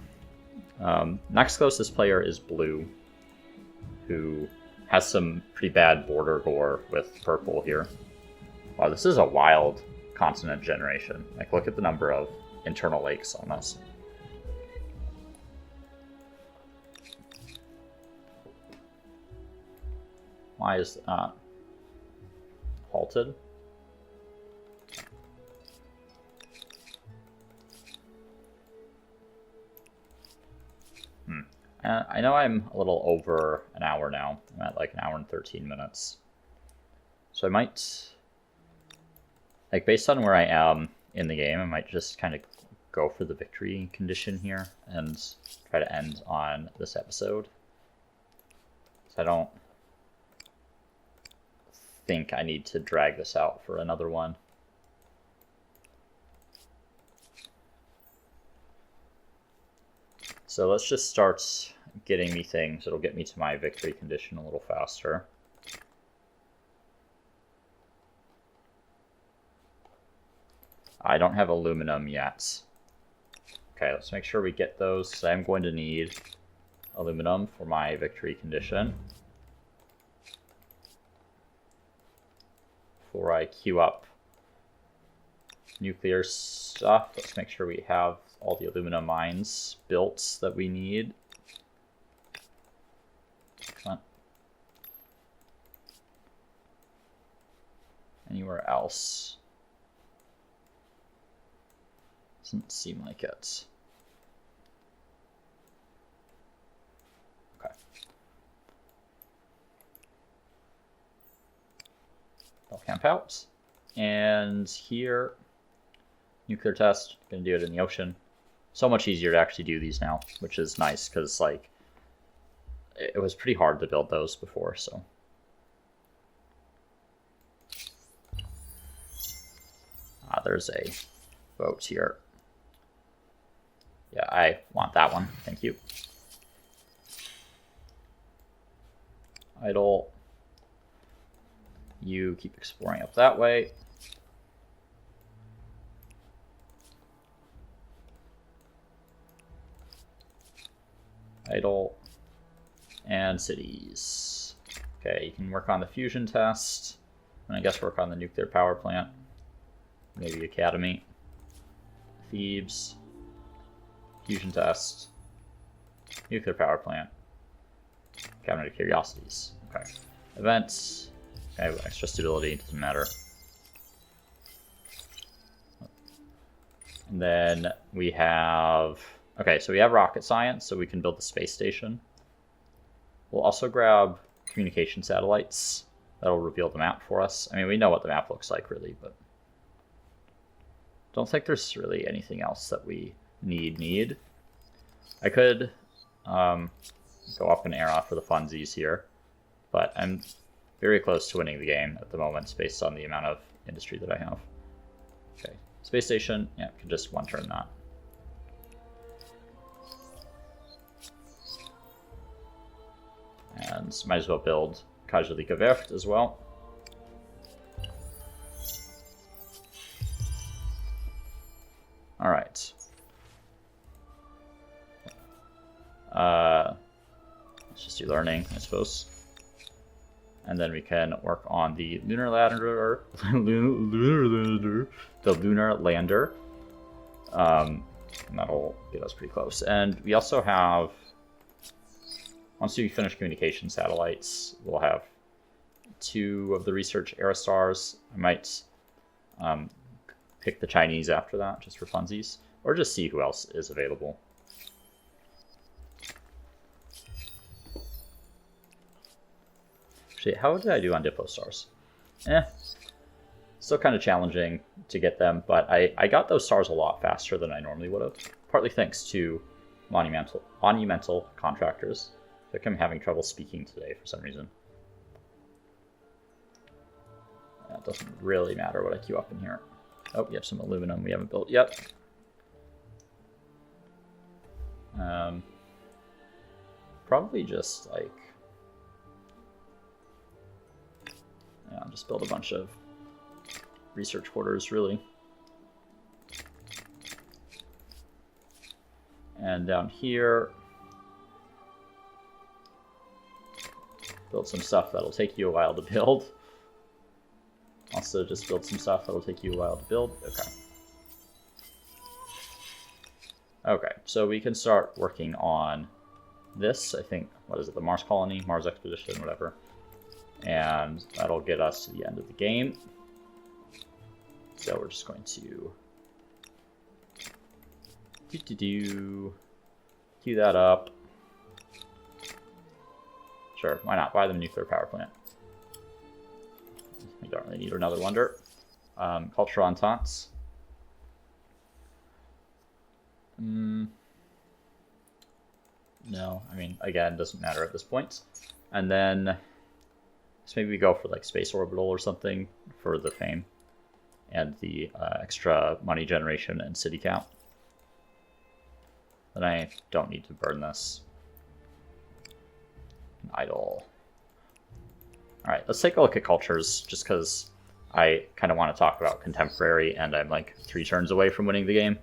Next closest player is Blue, who has some pretty bad border gore with purple here. Wow, this is a wild continent generation. Like, look at the number of internal lakes on this. Why is that halted? I know I'm a little over an hour now. I'm at like an hour and 13 minutes. So I might, like based on where I am in the game, I might just kind of go for the victory condition here and try to end on this episode. So I don't think I need to drag this out for another one. So let's just start getting me things. It'll get me to my victory condition a little faster. I don't have aluminum yet. Okay, let's make sure we get those, because I'm going to need aluminum for my victory condition. Before I queue up nuclear stuff, let's make sure we have all the aluminum mines built that we need. Come on. Anywhere else? Doesn't seem like it. Okay. They'll camp out. And here, nuclear test, gonna do it in the ocean. So much easier to actually do these now, which is nice, because like it was pretty hard to build those before, so. There's a boat here. Yeah, I want that one. Thank you. Idle. You keep exploring up that way. Idle. And cities. Okay, you can work on the fusion test. And I guess work on the nuclear power plant. Maybe Academy. Thebes. Fusion test. Nuclear power plant. Cabinet of Curiosities. Okay. Events. Okay, extra stability, doesn't matter. And then we have... Okay, so we have rocket science, so we can build the space station. We'll also grab communication satellites. That'll reveal the map for us. I mean, we know what the map looks like, really, but... Don't think there's really anything else that we need. I could go up an era for the funsies here, but I'm very close to winning the game at the moment based on the amount of industry that I have. Okay, space station, yeah, could just one turn that. And might as well build Kaiserliche Werft as well. All right. Let's just do learning, I suppose. And then we can work on the lunar lander, the lunar lander. And that'll get us pretty close. And we also have, once we finish communication satellites, we'll have 2 of the research Aerostars. I might pick the Chinese after that, just for funsies, or just see who else is available. Actually, how did I do on Diplo stars? Still kind of challenging to get them, but I got those stars a lot faster than I normally would have, partly thanks to monumental contractors. I think I'm having trouble speaking today for some reason. It doesn't really matter what I queue up in here. Oh, we have some aluminum we haven't built yet. Probably just like, yeah, just build a bunch of research quarters, really. And down here, build some stuff that'll take you a while to build. Also, just build some stuff that'll take you a while to build. Okay. Okay, so we can start working on this. I think, what is it, the Mars colony, Mars expedition, whatever. And that'll get us to the end of the game. So we're just going to queue that up. Sure, why not? Buy the nuclear power plant. We don't really need another wonder. Cultural ententes. No, I mean, again, doesn't matter at this point. And then so maybe we go for like space orbital or something for the fame and the extra money generation and city count. Then I don't need to burn this. Idle. All right, let's take a look at cultures, just because I kind of want to talk about contemporary, and I'm like 3 turns away from winning the game.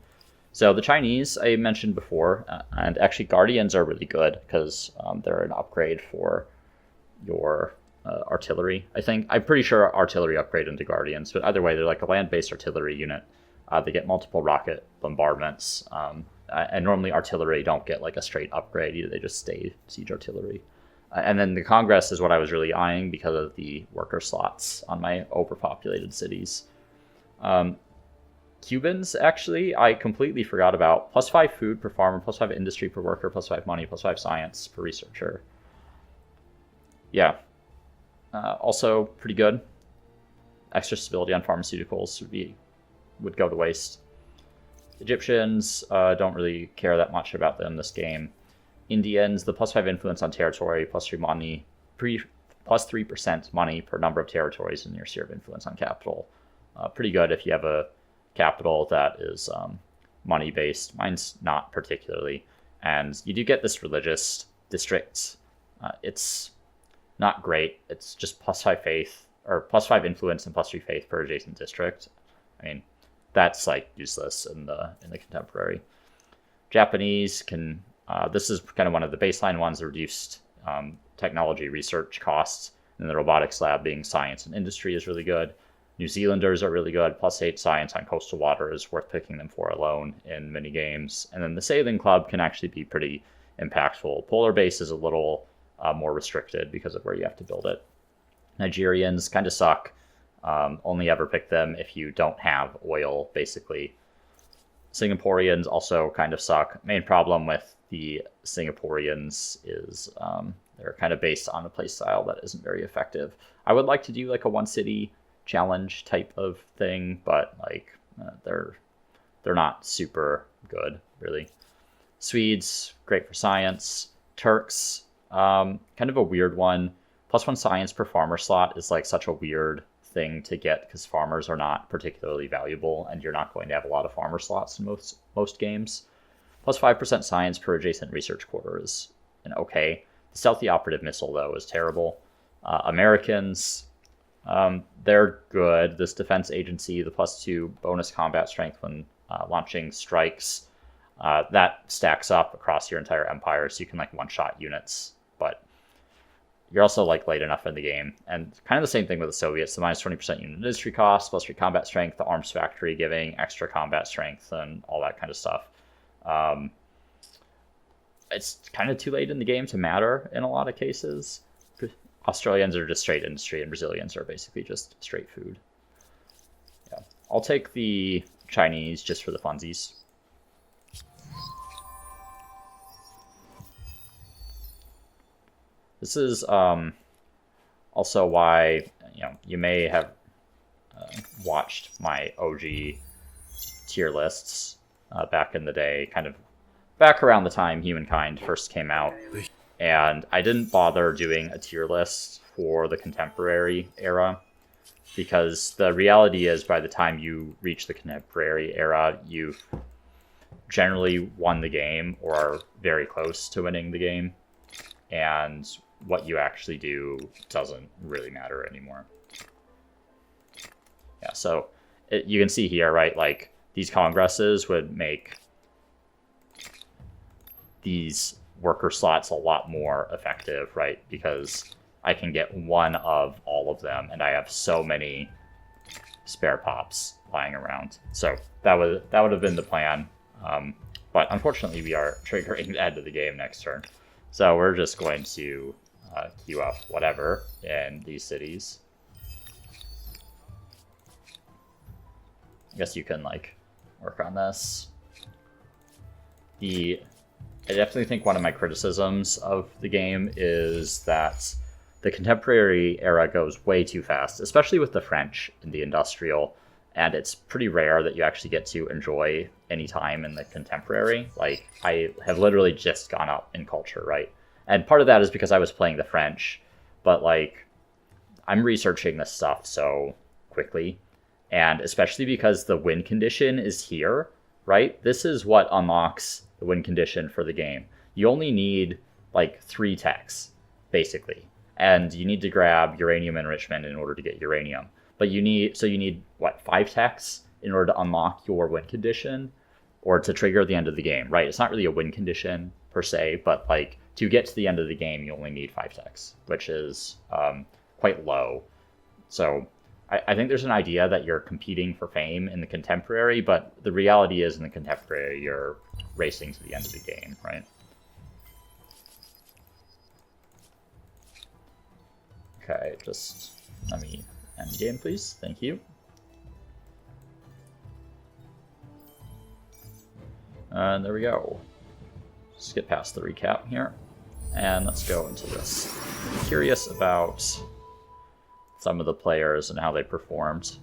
So the Chinese I mentioned before, and actually Guardians are really good because they're an upgrade for your artillery. I'm pretty sure artillery upgrade into Guardians, but either way, they're like a land-based artillery unit. They get multiple rocket bombardments, and normally artillery don't get like a straight upgrade either; they just stay siege artillery. And then the Congress is what I was really eyeing because of the worker slots on my overpopulated cities. Cubans, actually, I completely forgot about. +5 food per farmer, +5 industry per worker, +5 money, +5 science per researcher. Yeah. Also pretty good. Extra stability on pharmaceuticals would go to waste. Egyptians, don't really care that much about them in this game. Indians, the +5 influence on territory, +3 money, +3% money per number of territories in your sphere of influence on capital. Pretty good if you have a capital that is money based. Mine's not particularly. And you do get this religious district. It's not great. It's just +5 faith, or +5 influence and +3 faith per adjacent district. I mean, that's like useless in the contemporary. Japanese can. This is kind of one of the baseline ones, reduced technology research costs, and the robotics lab being science and industry is really good. New Zealanders are really good. +8 science on coastal water is worth picking them for alone in mini games. And then the Sailing Club can actually be pretty impactful. Polar Base is a little more restricted because of where you have to build it. Nigerians kind of suck. Only ever pick them if you don't have oil, basically. Singaporeans also kind of suck. Main problem with the Singaporeans is they're kind of based on a playstyle that isn't very effective. I would like to do like a one city challenge type of thing, but like they're not super good, really. Swedes, great for science. Turks, kind of a weird one. +1 science per farmer slot is like such a weird thing to get because farmers are not particularly valuable, and you're not going to have a lot of farmer slots in most games. +5% science per adjacent research quarter is an okay. The stealthy operative missile, though, is terrible. Americans, they're good. This defense agency, the +2 bonus combat strength when launching strikes, that stacks up across your entire empire, so you can like one-shot units, but you're also like late enough in the game. And kind of the same thing with the Soviets, the -20% unit industry cost, +3 combat strength, the arms factory giving extra combat strength and all that kind of stuff. It's kind of too late in the game to matter in a lot of cases. Australians are just straight industry, and Brazilians are basically just straight food. Yeah, I'll take the Chinese just for the funsies. This is also why you may have watched my OG tier lists back in the day, kind of back around the time Humankind first came out. And I didn't bother doing a tier list for the contemporary era because the reality is by the time you reach the contemporary era, you've generally won the game or are very close to winning the game. And what you actually do doesn't really matter anymore. Yeah, so you can see here, right, like these congresses would make these worker slots a lot more effective, right? Because I can get one of all of them, and I have so many spare pops lying around. So that would have been the plan. But unfortunately, we are triggering the end of the game next turn. So we're just going to queue up whatever in these cities. I guess you can like work on this. I definitely think one of my criticisms of the game is that the contemporary era goes way too fast, especially with the French and the industrial, and it's pretty rare that you actually get to enjoy any time in the contemporary. Like, I have literally just gone up in culture, right? And part of that is because I was playing the French, but like, I'm researching this stuff so quickly, and especially because the win condition is here, right? This is what unlocks the win condition for the game. You only need like 3 techs, basically. And you need to grab uranium enrichment in order to get uranium. But you need what, 5 techs in order to unlock your win condition or to trigger the end of the game, right? It's not really a win condition per se, but like to get to the end of the game, you only need 5 techs, which is quite low. So I think there's an idea that you're competing for fame in the contemporary, but the reality is in the contemporary, you're racing to the end of the game, right? Okay, just let me end the game, please. Thank you. And there we go. Just get past the recap here. And let's go into this. I'm curious about some of the players and how they performed.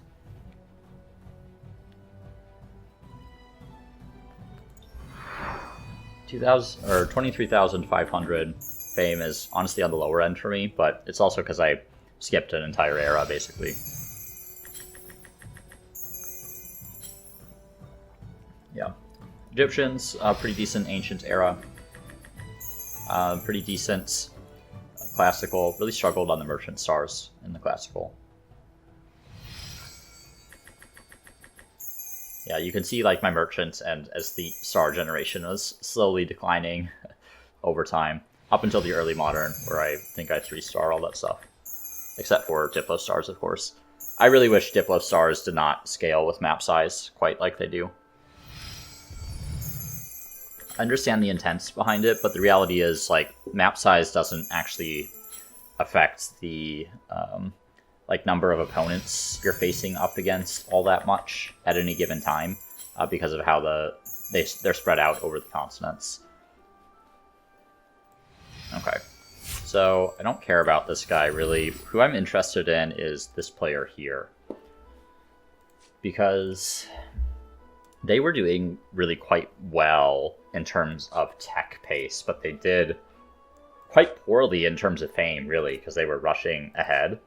Or 23,500 fame is honestly on the lower end for me, but it's also because I skipped an entire era, basically. Yeah. Egyptians, pretty decent ancient era. Pretty decent classical. Really struggled on the merchant stars in the classical. Yeah, you can see like my merchants and as the star generation was slowly declining over time, up until the early modern, where I think I 3-star all that stuff. Except for Diplo stars, of course. I really wish Diplo stars did not scale with map size quite like they do. I understand the intents behind it, but the reality is, like, map size doesn't actually affect the like number of opponents you're facing up against all that much at any given time, because of how they're spread out over the continents. Okay, so I don't care about this guy really. Who I'm interested in is this player here, because they were doing really quite well in terms of tech pace, but they did quite poorly in terms of fame, really, because they were rushing ahead.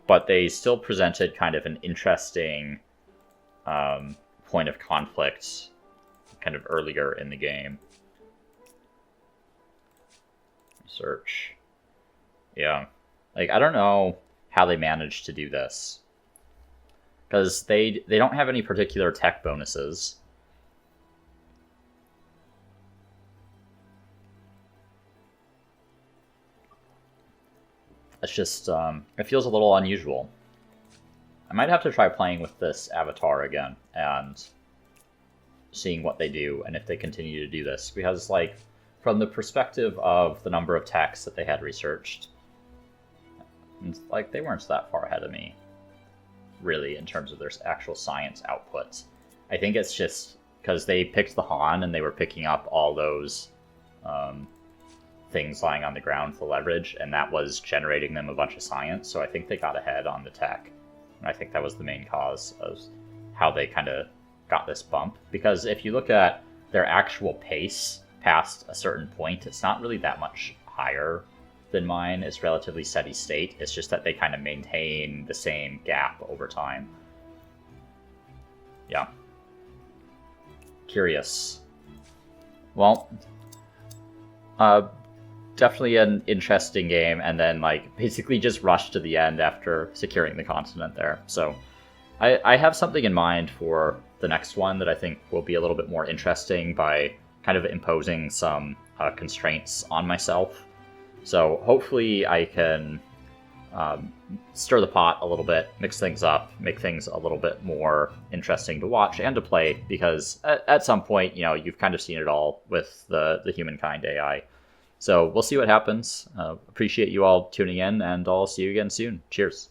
But they still presented kind of an interesting point of conflict kind of earlier in the game. Search. Yeah. Like, I don't know how they managed to do this, because they don't have any particular tech bonuses. It's just, it feels a little unusual. I might have to try playing with this avatar again and seeing what they do and if they continue to do this. Because, like, from the perspective of the number of techs that they had researched, like, they weren't that far ahead of me, really, in terms of their actual science output. I think it's just because they picked the Han and they were picking up all those things lying on the ground for leverage, and that was generating them a bunch of science, so I think they got ahead on the tech. And I think that was the main cause of how they kind of got this bump. Because if you look at their actual pace past a certain point, it's not really that much higher than mine. It's relatively steady state. It's just that they kind of maintain the same gap over time. Yeah. Curious. Well, definitely an interesting game, and then like basically just rushed to the end after securing the continent there. So I have something in mind for the next one that I think will be a little bit more interesting by kind of imposing some constraints on myself. So hopefully I can stir the pot a little bit, mix things up, make things a little bit more interesting to watch and to play, because at some point, you know, you've kind of seen it all with the humankind AI. So we'll see what happens. Appreciate you all tuning in, and I'll see you again soon. Cheers.